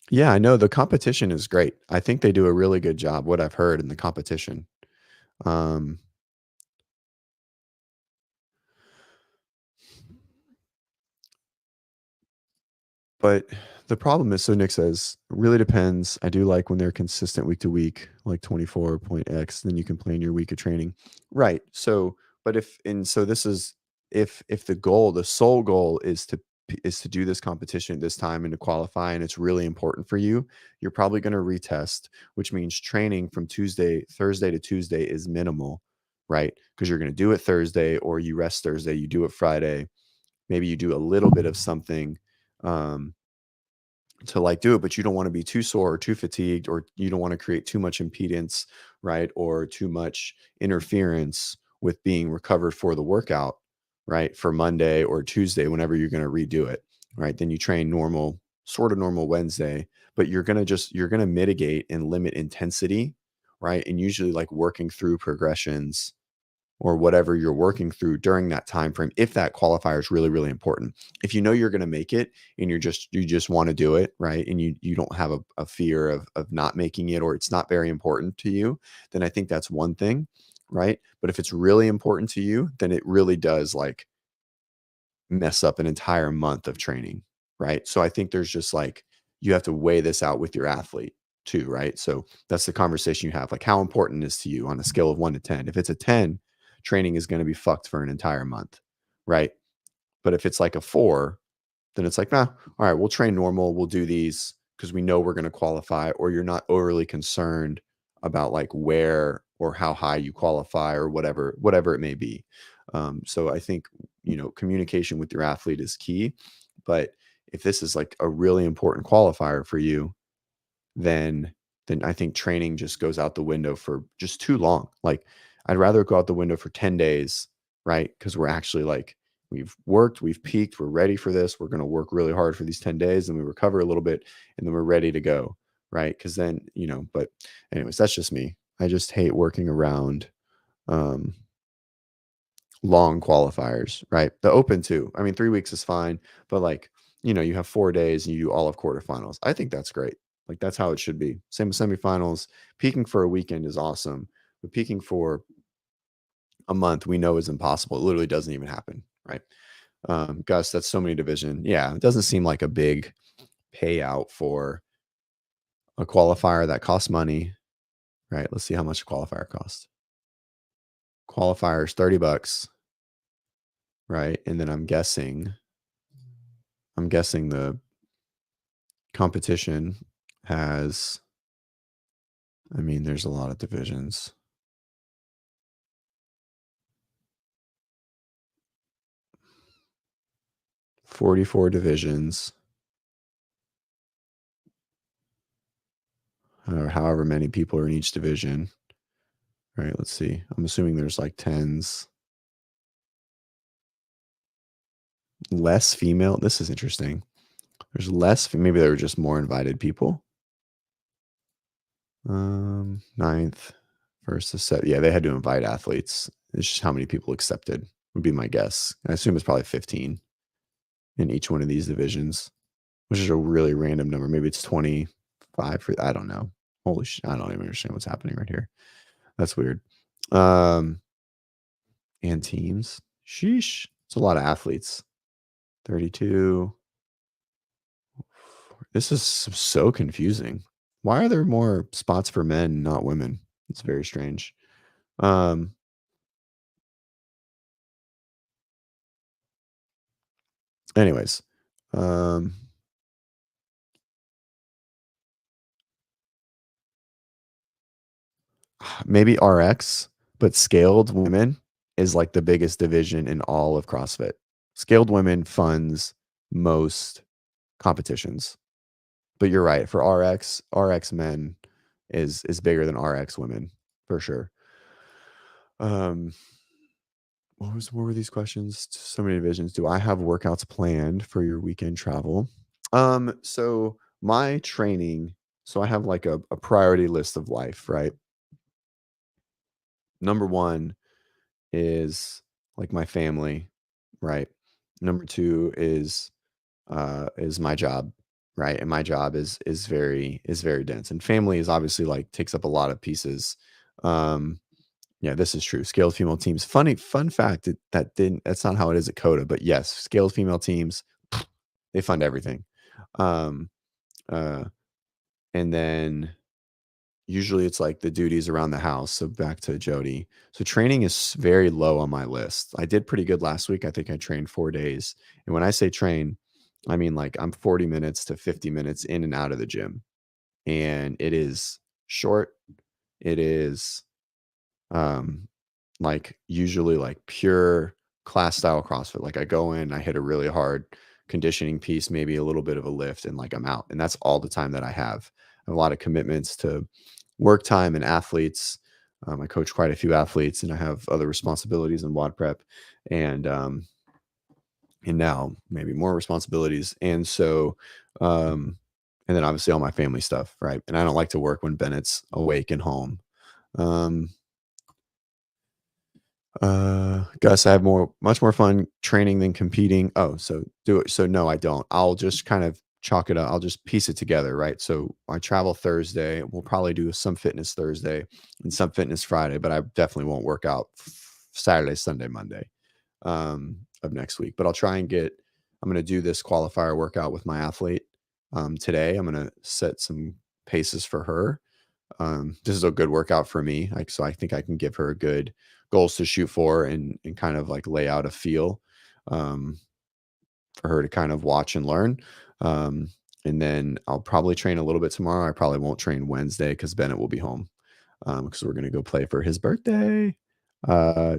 Yeah, I know the competition is great. I think they do a really good job, what I've heard in the competition. But the problem is, so Nick says, it really depends. I do like when they're consistent week to week, like 24.x, then you can plan your week of training. Right. So, but if the sole goal is to do this competition at this time and to qualify, and it's really important for you, you're probably going to retest, which means training from Thursday to Tuesday is minimal, right? Because you're going to do it Thursday, or you rest Thursday, you do it Friday. Maybe you do a little bit of something to like do it, but you don't want to be too sore or too fatigued, or you don't want to create too much impedance, right? Or too much interference with being recovered for the workout, right? For Monday or Tuesday, whenever you're going to redo it, right? Then you train normal, sort of normal Wednesday, but you're going to mitigate and limit intensity, right? And usually like working through progressions or whatever you're working through during that time frame, if that qualifier is really, really important. If you know you're going to make it and you just want to do it, right? And you don't have a fear of not making it, or it's not very important to you, then I think that's one thing, right? But if it's really important to you, then it really does like mess up an entire month of training, right? So I think there's just like, you have to weigh this out with your athlete too, right? So that's the conversation you have. Like, how important is to you on a scale of 1 to 10? If it's a 10, training is going to be fucked for an entire month, right? But if it's like a 4, then it's like, nah, all right, we'll train normal. We'll do these because we know we're going to qualify, or you're not overly concerned about like where or how high you qualify, or whatever it may be. So I think, communication with your athlete is key. But if this is like a really important qualifier for you, then I think training just goes out the window for just too long. Like, I'd rather go out the window for 10 days, right? Because we're actually like, we've worked, we've peaked, we're ready for this. We're going to work really hard for these 10 days, and we recover a little bit, and then we're ready to go, right? Because then, but anyways, that's just me. I just hate working around um, long qualifiers, right? The open too. I mean, 3 weeks is fine, but like, you have 4 days and you do all of quarterfinals. I think that's great. Like, that's how it should be. Same with semifinals. Peaking for a weekend is awesome, but peaking for a month, we know is impossible. It literally doesn't even happen, right? Gus, that's so many division. Yeah, it doesn't seem like a big payout for a qualifier that costs money, right? Let's see how much a qualifier costs. Qualifiers $30, right? And then I'm guessing the competition has, I mean, there's a lot of divisions. $44 divisions, or however many people are in each division. Right, let's see. I'm assuming there's like tens. Less female. This is interesting. There's less, maybe there were just more invited people. Ninth versus set. Yeah, they had to invite athletes. It's just how many people accepted would be my guess. I assume it's probably 15 in each one of these divisions, which is a really random number. Maybe it's 25 for, I don't know. Holy shit, I don't even understand what's happening right here. That's weird. And teams. Sheesh. It's a lot of athletes. 32. This is so confusing. Why are there more spots for men, not women? It's very strange. Um, anyways, um, maybe RX, but scaled women is like the biggest division in all of CrossFit. Scaled women funds most competitions. But you're right. For RX men is bigger than RX women for sure. Um, what were these questions? So many divisions. Do I have workouts planned for your weekend travel? So my training, so I have like a priority list of life, right? Number one is like my family, right? Number two is my job, right? And my job is very dense. And family is obviously like takes up a lot of pieces. Um, Yeah, this is true. Scaled female teams. Fun fact that's not how it is at Coda, but yes, scaled female teams, they fund everything. Um, uh, and then usually it's like the duties around the house. So back to Jody. So training is very low on my list. I did pretty good last week. I think I trained 4 days. And when I say train, I mean like I'm 40 minutes to 50 minutes in and out of the gym. And it is short. It is um like usually like pure class style CrossFit. Like I go in, I hit a really hard conditioning piece, maybe a little bit of a lift, and like I'm out. And that's all the time that I have. I have a lot of commitments to work time and athletes. I coach quite a few athletes, and I have other responsibilities in WODprep, and and now maybe more responsibilities. And so, and then obviously all my family stuff, right? And I don't like to work when Bennett's awake and home. Um, Gus, I have much more fun training than competing. Oh, so do it. So no, I don't. I'll just kind of chalk it up. I'll just piece it together, right? So I travel Thursday. We'll probably do some fitness Thursday and some fitness Friday, but I definitely won't work out Saturday, Sunday, Monday of next week. But I'll try and I'm going to do this qualifier workout with my athlete today. I'm going to set some paces for her. This is a good workout for me. Like, so I think I can give her a good goals to shoot for and kind of like lay out a feel um, for her to kind of watch and learn. Um, and then I'll probably train a little bit tomorrow. I probably won't train Wednesday because Bennett will be home because we're going to go play for his birthday. Uh,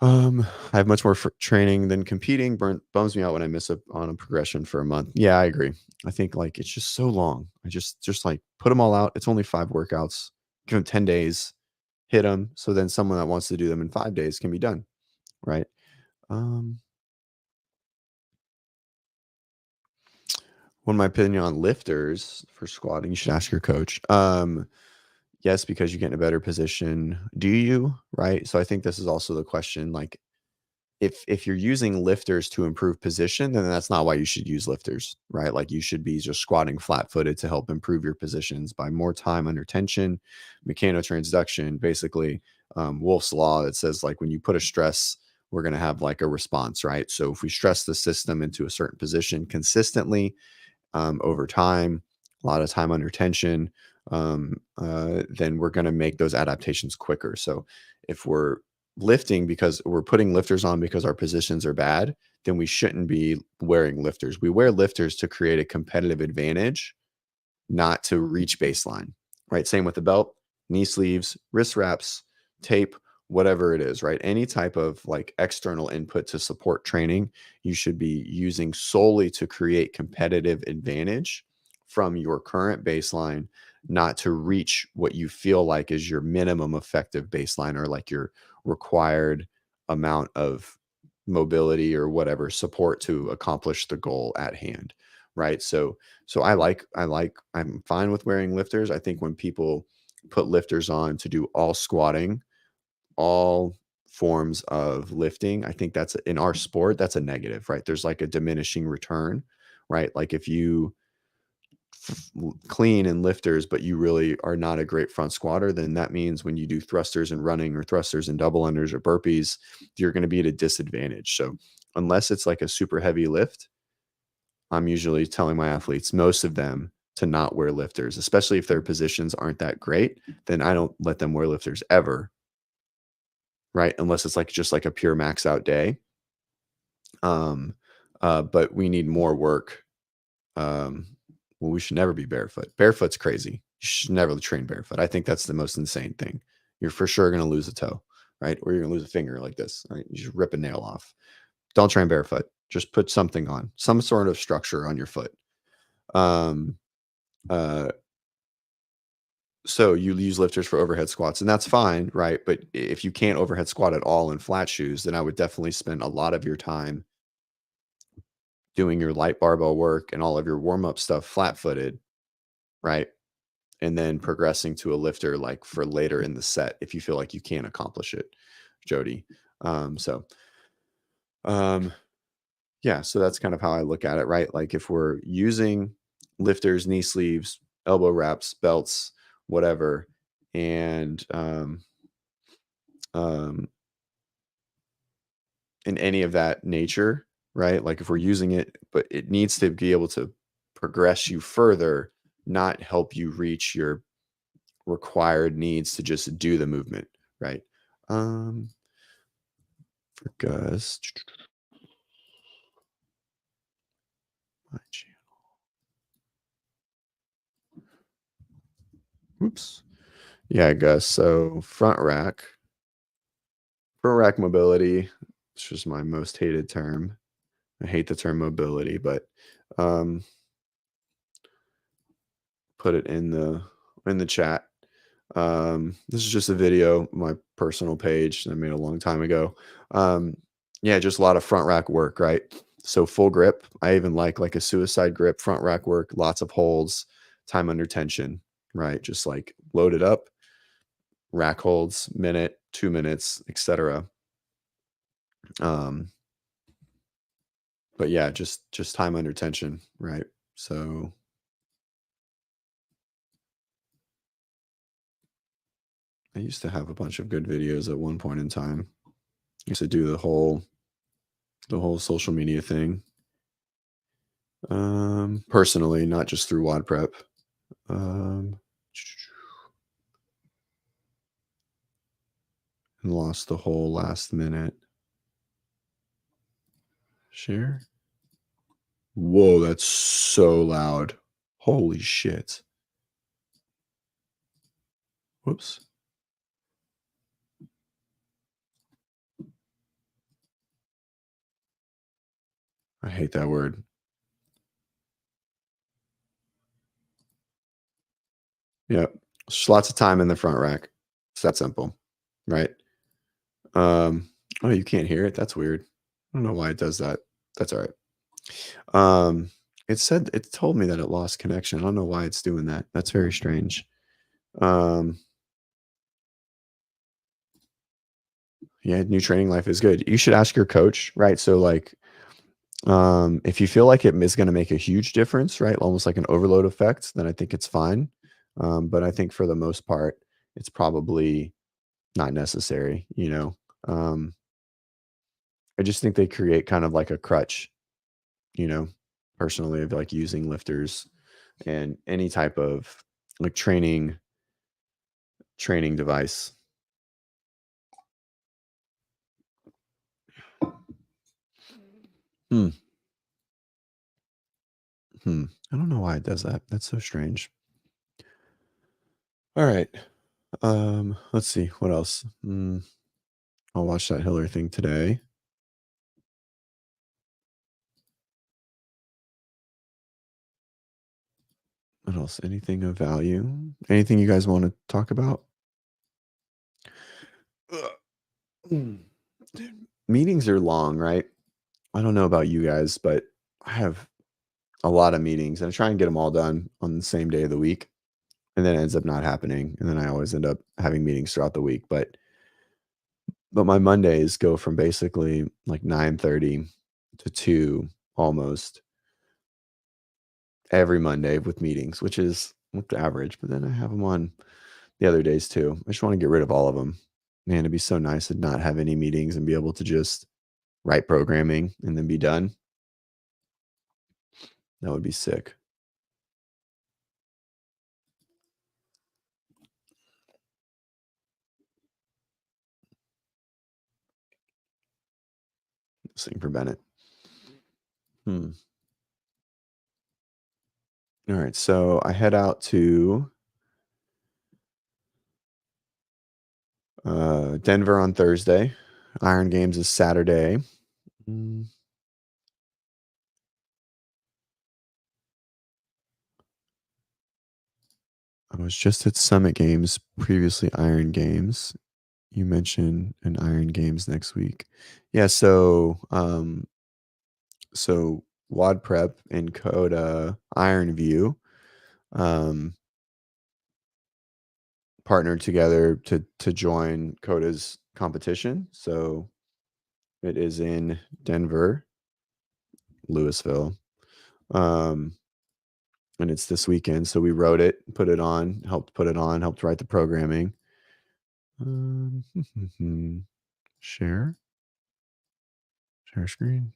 I have much more training than competing. Bums me out when I miss on a progression for a month. Yeah, I agree. I think like it's just so long. I just like put them all out. It's only 5 workouts. Give them 10 days, hit them. So then someone that wants to do them in 5 days can be done. Right. Um, One of my opinion on lifters for squatting, you should ask your coach. Yes, because you get in a better position. Do you? Right. So I think this is also the question. Like, if you're using lifters to improve position, then that's not why you should use lifters, right? Like you should be just squatting flat-footed to help improve your positions by more time under tension, mechanotransduction, basically Wolf's law that says like when you put a stress, we're going to have like a response, right? So if we stress the system into a certain position consistently, over time, a lot of time under tension, then we're going to make those adaptations quicker. So if we're lifting because we're putting lifters on because our positions are bad, then we shouldn't be wearing lifters. We wear lifters to create a competitive advantage, not to reach baseline, right? Same with the belt, knee sleeves, wrist wraps, tape, whatever it is, right? Any type of like external input to support training, you should be using solely to create competitive advantage from your current baseline, not to reach what you feel like is your minimum effective baseline or like your required amount of mobility or whatever support to accomplish the goal at hand, right? So I'm fine with wearing lifters. I think when people put lifters on to do all squatting, all forms of lifting, I think that's in our sport, that's a negative, right? There's like a diminishing return, right? Like if you clean and lifters, but you really are not a great front squatter, then that means when you do thrusters and running or thrusters and double unders or burpees, you're going to be at a disadvantage. So unless it's like a super heavy lift, I'm usually telling my athletes, most of them, to not wear lifters, especially if their positions aren't that great. Then I don't let them wear lifters ever, right? Unless it's like just like a pure max out day. Um, but we need more work. Um, well, we should never be barefoot. Barefoot's crazy. You should never train barefoot. I think that's the most insane thing. You're for sure going to lose a toe, right? Or you're going to lose a finger like this. Right? You just rip a nail off. Don't train barefoot. Just put something on, some sort of structure on your foot. Um, uh, so you use lifters for overhead squats, and that's fine, right? But if you can't overhead squat at all in flat shoes, then I would definitely spend a lot of your time doing your light barbell work and all of your warm up stuff flat footed, right? And then progressing to a lifter like for later in the set if you feel like you can't accomplish it, Jody. So um, yeah, so that's kind of how I look at it, right? Like if we're using lifters, knee sleeves, elbow wraps, belts, whatever, and um, in any of that nature, right? Like if we're using it, but it needs to be able to progress you further, not help you reach your required needs to just do the movement, right? Um, for Gus, my channel. Oops. Yeah, I guess so. Front rack mobility. It's just my most hated term. I hate the term mobility, but put it in the chat. This is just a video, my personal page that I made a long time ago. Yeah, just a lot of front rack work, right? So full grip. I even like a suicide grip, front rack work, lots of holds, time under tension, right? Just like load it up, rack holds, minute, 2 minutes, etc. But yeah, just time under tension, right? So I used to have a bunch of good videos at one point in time. I used to do the whole social media thing. Personally, not just through WODprep. And lost the whole last minute. Share. Whoa, that's so loud. Holy shit. Whoops. I hate that word. Yeah. Just lots of time in the front rack. It's that simple. Right. Oh, you can't hear it. That's weird. I don't know why it does that. That's all right. It told me that it lost connection. I don't know why it's doing that. That's very strange. Yeah, new training life is good. You should ask your coach, right? So like if you feel like it is going to make a huge difference, right? Almost like an overload effect, then I think it's fine. But I think for the most part, it's probably not necessary, you know. I just think they create kind of like a crutch, you know, personally, of like using lifters and any type of like training device. Hmm. I don't know why it does that. That's so strange. All right. Let's see what else. I'll watch that Hillary thing today. What else? Anything of value? Anything you guys want to talk about? Meetings are long, right? I don't know about you guys, but I have a lot of meetings and I try and get them all done on the same day of the week. And then it ends up not happening. And then I always end up having meetings throughout the week. But my Mondays go from basically like 9:30 to 2 almost every Monday with meetings, which is with the average. But then I have them on the other days too. I just want to get rid of all of them. Man, it'd be so nice to not have any meetings and be able to just write programming and then be done. That would be sick. Sing for Bennett. All right, so I head out to Denver on Thursday. Iron Games is Saturday. I was just at Summit Games, previously Iron Games. You mentioned an Iron Games next week. Yeah, so WODprep and Coda Iron View partnered together to join Coda's competition. So it is in Denver, Louisville. And it's this weekend. So we wrote it, put it on, helped write the programming. Share screen.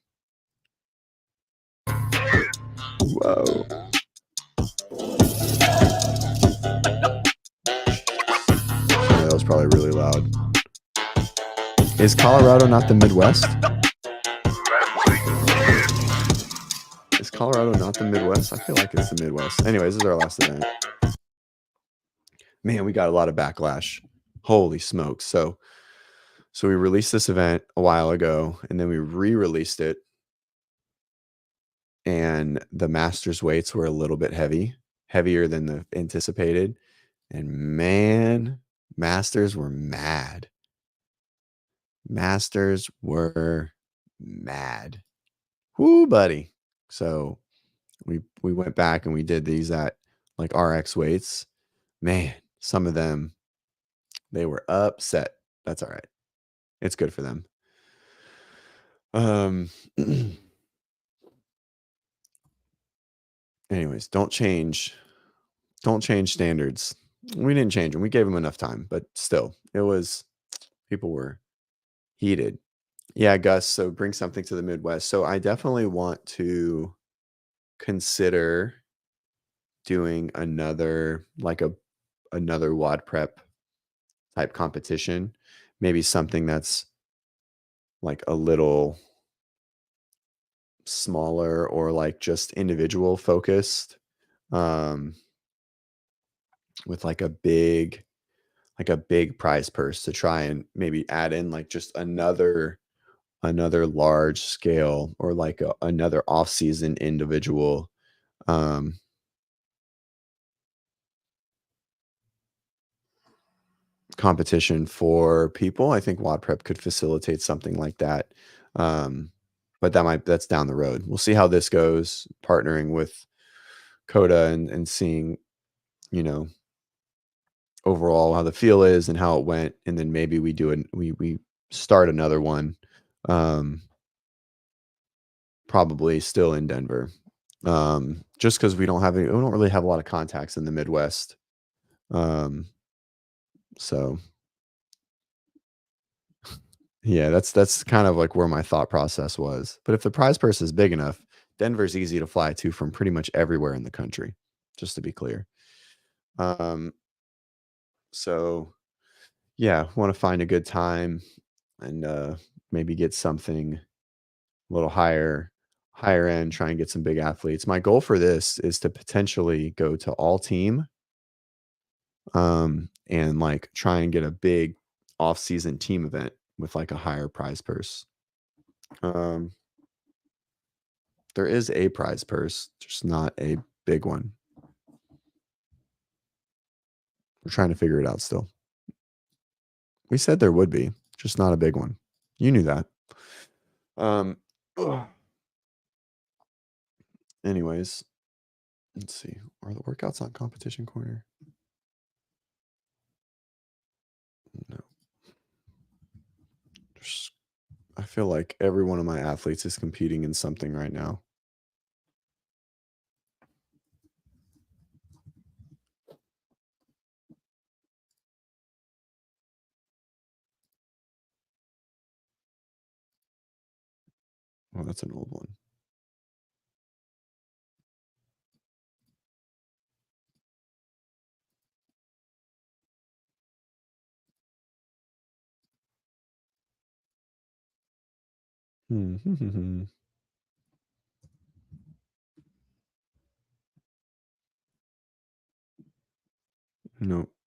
Whoa. Yeah, that was probably really loud. Is Colorado not the Midwest? Is Colorado not the Midwest? I feel like it's the Midwest. Anyways, this is our last event. man, we got a lot of backlash. Holy smokes. So we released this event a while ago, and then we re-released it, and the masters weights were a little bit heavier than the anticipated. And man, masters were mad. Masters were mad. Whoo, buddy. So we went back and we did these at like RX weights. Man, some of them, they were upset. That's all right. It's good for them. Anyways, don't change standards. We didn't change them. We gave them enough time, but still, people were heated. Yeah, Gus. So bring something to the Midwest. So I definitely want to consider doing another WODprep type competition. Maybe something that's like a little smaller or like just individual focused, with like a big prize purse to try and maybe add in like just another large scale or like another off-season individual competition for people. I think WODprep could facilitate something like that. But that's down the road. We'll see how this goes, partnering with Coda and seeing, overall how the feel is and how it went. And then maybe we start another one. Probably still in Denver. Just because we don't really have a lot of contacts in the Midwest. So yeah, that's kind of like where my thought process was. But if the prize purse is big enough, Denver's easy to fly to from pretty much everywhere in the country, just to be clear. So yeah, want to find a good time and maybe get something a little higher end, try and get some big athletes. My goal for this is to potentially go to all team, and like try and get a big off-season team event with like a higher prize purse. There is a prize purse, just not a big one. We're trying to figure it out still. We said there would be, just not a big one. You knew that. Anyways, let's see. Are the workouts on Competition Corner? No. I feel like every one of my athletes is competing in something right now. Oh, that's an old one.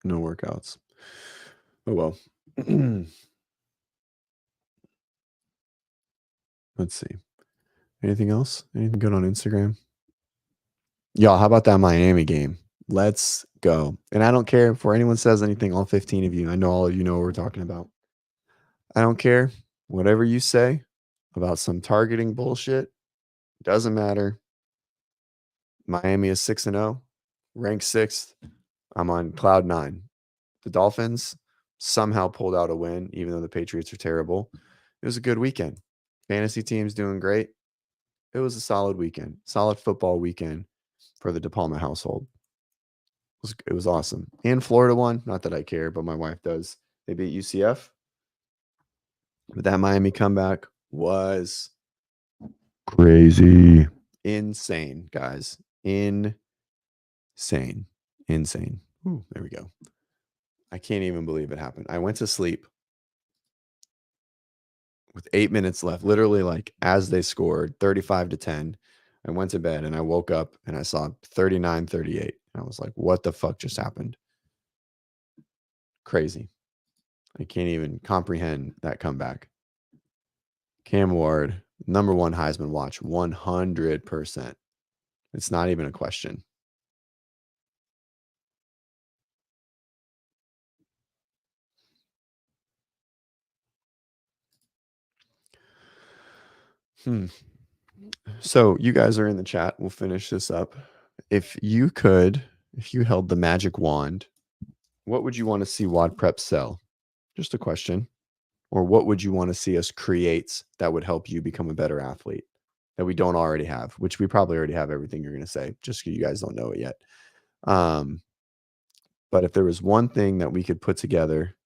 No workouts. Oh well. Let's see. Anything else? Anything good on Instagram? Y'all, how about that Miami game? Let's go. And I don't care if anyone says anything, all 15 of you. I know all of you know what we're talking about. I don't care. Whatever you say about some targeting bullshit, doesn't matter. Miami is 6-0, ranked 6th. I'm on cloud 9. The Dolphins somehow pulled out a win, even though the Patriots are terrible. It was a good weekend. Fantasy team's doing great. It was a solid weekend, solid football weekend for the De Palma household. It was awesome. And Florida won. Not that I care, but my wife does. They beat UCF. But that Miami comeback was crazy. Insane, guys. Insane. Ooh, there we go. I can't even believe it happened. I went to sleep with 8 minutes left, literally like as they scored 35-10. I went to bed and I woke up and I saw 39-38. I was like, what the fuck just happened? Crazy. I can't even comprehend that comeback. Cam Ward, #1 Heisman watch, 100%. It's not even a question. So you guys are in the chat. We'll finish this up. If you held the magic wand, what would you want to see WODprep sell? Just a question. Or what would you want to see us create that would help you become a better athlete that we don't already have, which we probably already have everything you're going to say, just you guys don't know it yet. But if there was one thing that we could put together,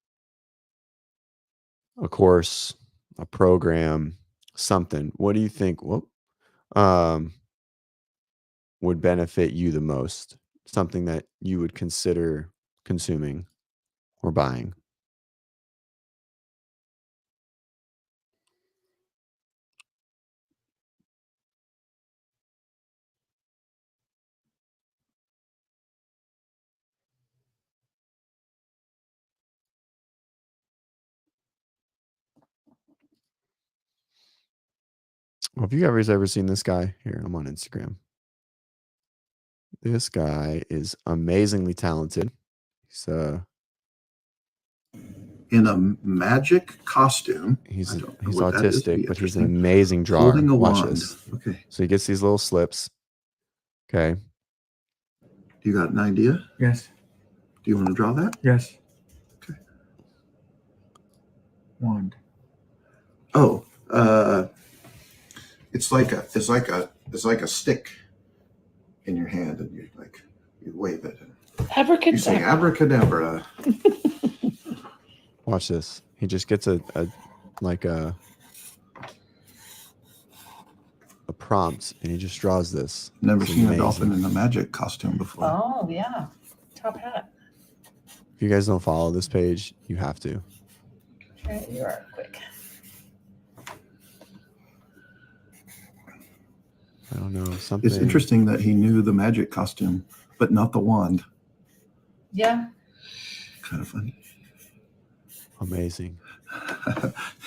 a course, a program, something, what do you think would benefit you the most? Something that you would consider consuming or buying? Well, have you guys ever seen this guy? Here, I'm on Instagram. This guy is amazingly talented. He's in a magic costume. He's autistic, but he's an amazing drawer. Holding a Watch wand. this. Okay. So he gets these little slips. Okay. You got an idea? Yes. Do you want to draw that? Yes. Okay. Wand. Oh, it's like a stick in your hand, and you wave it. You say abracadabra. Watch this. He just gets a prompt, and he just draws this. Never It's seen amazing. a dolphin in a magic costume before. Oh, yeah. Top hat. If you guys don't follow this page, you have to. Okay, you are quick. I don't know. Something. It's interesting that he knew the magic costume, but not the wand. Yeah. Kind of funny. Amazing.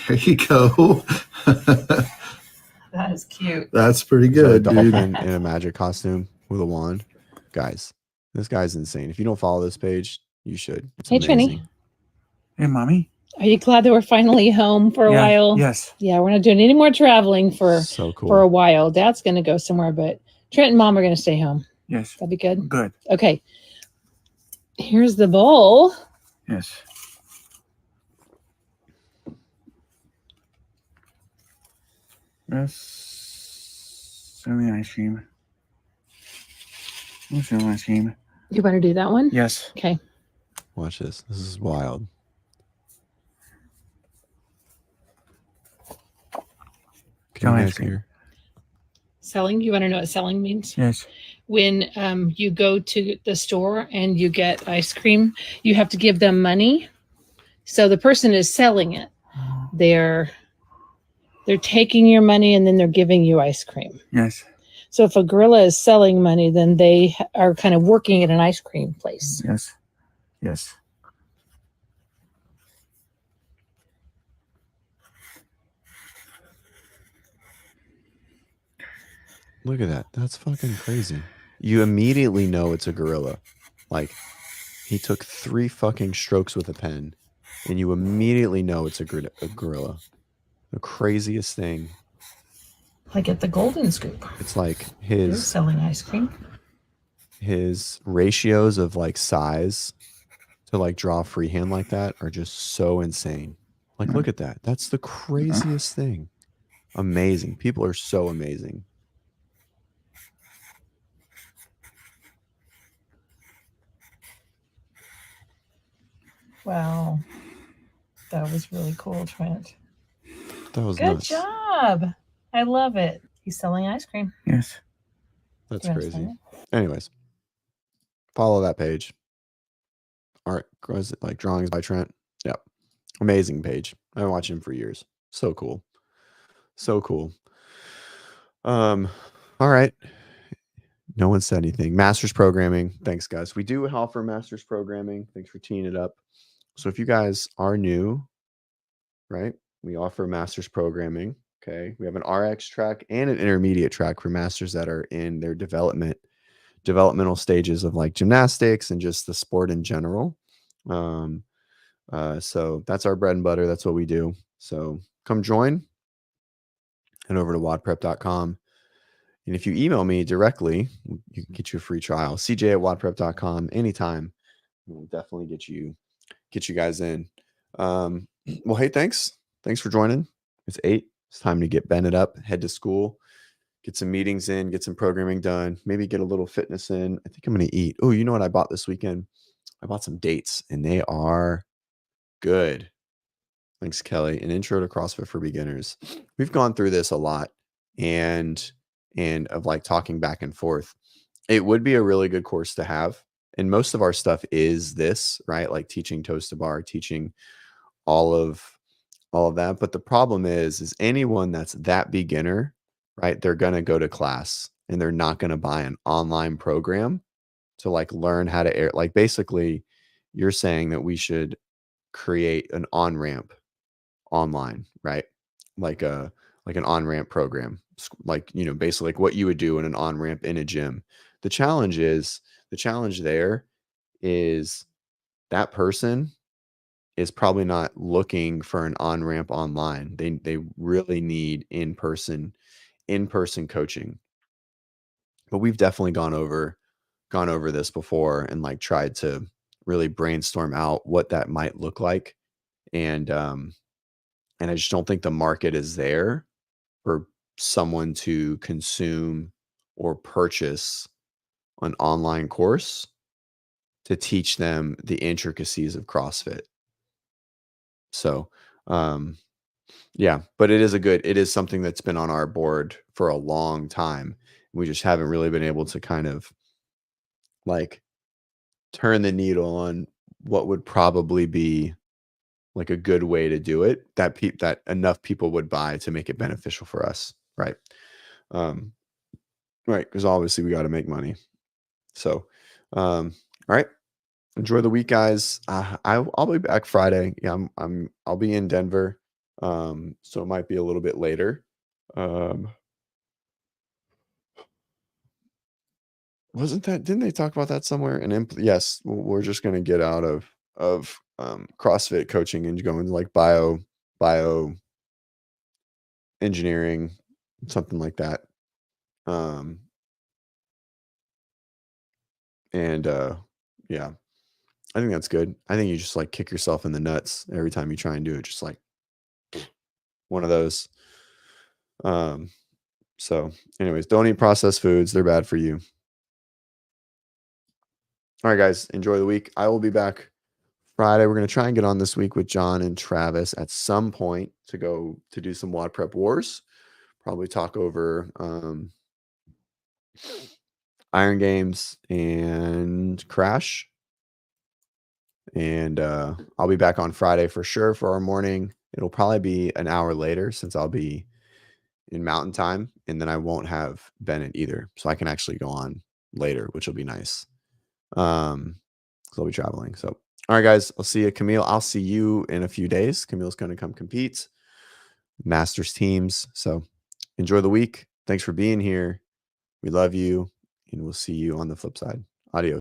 There you go. That is cute. That's pretty So a good, dude. dolphin in a magic costume with a wand. Guys, this guy's insane. If you don't follow this page, you should. It's Hey, amazing. Trini. Hey, mommy. Are you glad that we're finally home for a while? Yes. Yeah, we're not doing any more traveling for So cool. a while. Dad's going to go somewhere, but Trent and Mom are going to stay home. Yes. That'd be good. Good. Okay. Here's the bowl. Yes. Yes. Send me ice cream. What's your ice cream? You want to do that one? Yes. Okay. Watch this. This is wild. Can you Ice guys cream. hear? Selling. You want to know what selling means? Yes. When you go to the store and you get ice cream, you have to give them money. So the person is selling it. They're taking your money and then they're giving you ice cream. Yes. So if a gorilla is selling money, then they are kind of working at an ice cream place. Yes. Yes. Look at that. That's fucking crazy. You immediately know it's a gorilla. Like, he took 3 fucking strokes with a pen, and you immediately know it's a gorilla. The craziest thing. Like at the Golden Scoop. It's like They're his selling ice cream. ratios of like size to like draw freehand like that are just so insane. Like, look at that. That's the craziest thing. Amazing. People are so amazing. Wow. That was really cool, Trent. That was Good nuts. job. I love it. He's selling ice cream. Yes. That's You wanna crazy. sign Anyways, follow that page. Art, was it like drawings by Trent? Yep. Amazing page. I've been watching him for years. So cool. So cool. All right. No one said anything. Masters programming. Thanks, guys. We do offer masters programming. Thanks for teeing it up. So if you guys are new, right, we offer master's programming. Okay. We have an RX track and an intermediate track for masters that are in their developmental stages of like gymnastics and just the sport in general. So that's our bread and butter. That's what we do. So come join and over to WODprep.com. And if you email me directly, you can get you a free trial. CJ@WODprep.com anytime. We'll definitely get you guys in. Well, hey, thanks. Thanks for joining. It's 8. It's time to get bended up, head to school, get some meetings in, get some programming done, maybe get a little fitness in. I think I'm going to eat. Oh, you know what I bought this weekend? I bought some dates and they are good. Thanks, Kelly. An intro to CrossFit for beginners. We've gone through this a lot and of like talking back and forth. It would be a really good course to have. And most of our stuff is this, right? Like teaching toes to bar, teaching all of that. But the problem is anyone that's that beginner, right? They're going to go to class and they're not going to buy an online program to like learn how to air. Like basically you're saying that we should create an on-ramp online, right? Like an on-ramp program, like, you know, basically like what you would do in an on-ramp in a gym. The challenge there is that person is probably not looking for an on-ramp online. They really need in-person coaching. But we've definitely gone over this before and like tried to really brainstorm out what that might look like. And I just don't think the market is there for someone to consume or purchase an online course to teach them the intricacies of CrossFit. So, yeah, but it is something that's been on our board for a long time. We just haven't really been able to kind of like turn the needle on what would probably be like a good way to do it that enough people would buy to make it beneficial for us. Right. Right. Because obviously we got to make money. So, all right. Enjoy the week, guys. I'll be back Friday. Yeah, I'll be in Denver. So it might be a little bit later. Didn't they talk about that somewhere? And yes, we're just gonna get out of CrossFit coaching and go into like bio engineering, something like that. And yeah, I think that's good. I think you just like kick yourself in the nuts every time you try and do it, just like one of those. So anyways, don't eat processed foods. They're bad for you. All right, guys, enjoy the week. I will be back Friday. We're going to try and get on this week with John and Travis at some point to go to do some WODprep Wars. Probably talk over Iron Games and Crash. And I'll be back on Friday for sure for our morning. It'll probably be an hour later since I'll be in Mountain Time, and then I won't have Bennett either. So I can actually go on later, which will be nice. So I'll be traveling. So, all right, guys, I'll see you. Camille, I'll see you in a few days. Camille's going to come compete. Masters teams. So enjoy the week. Thanks for being here. We love you, and we'll see you on the flip side. Adios.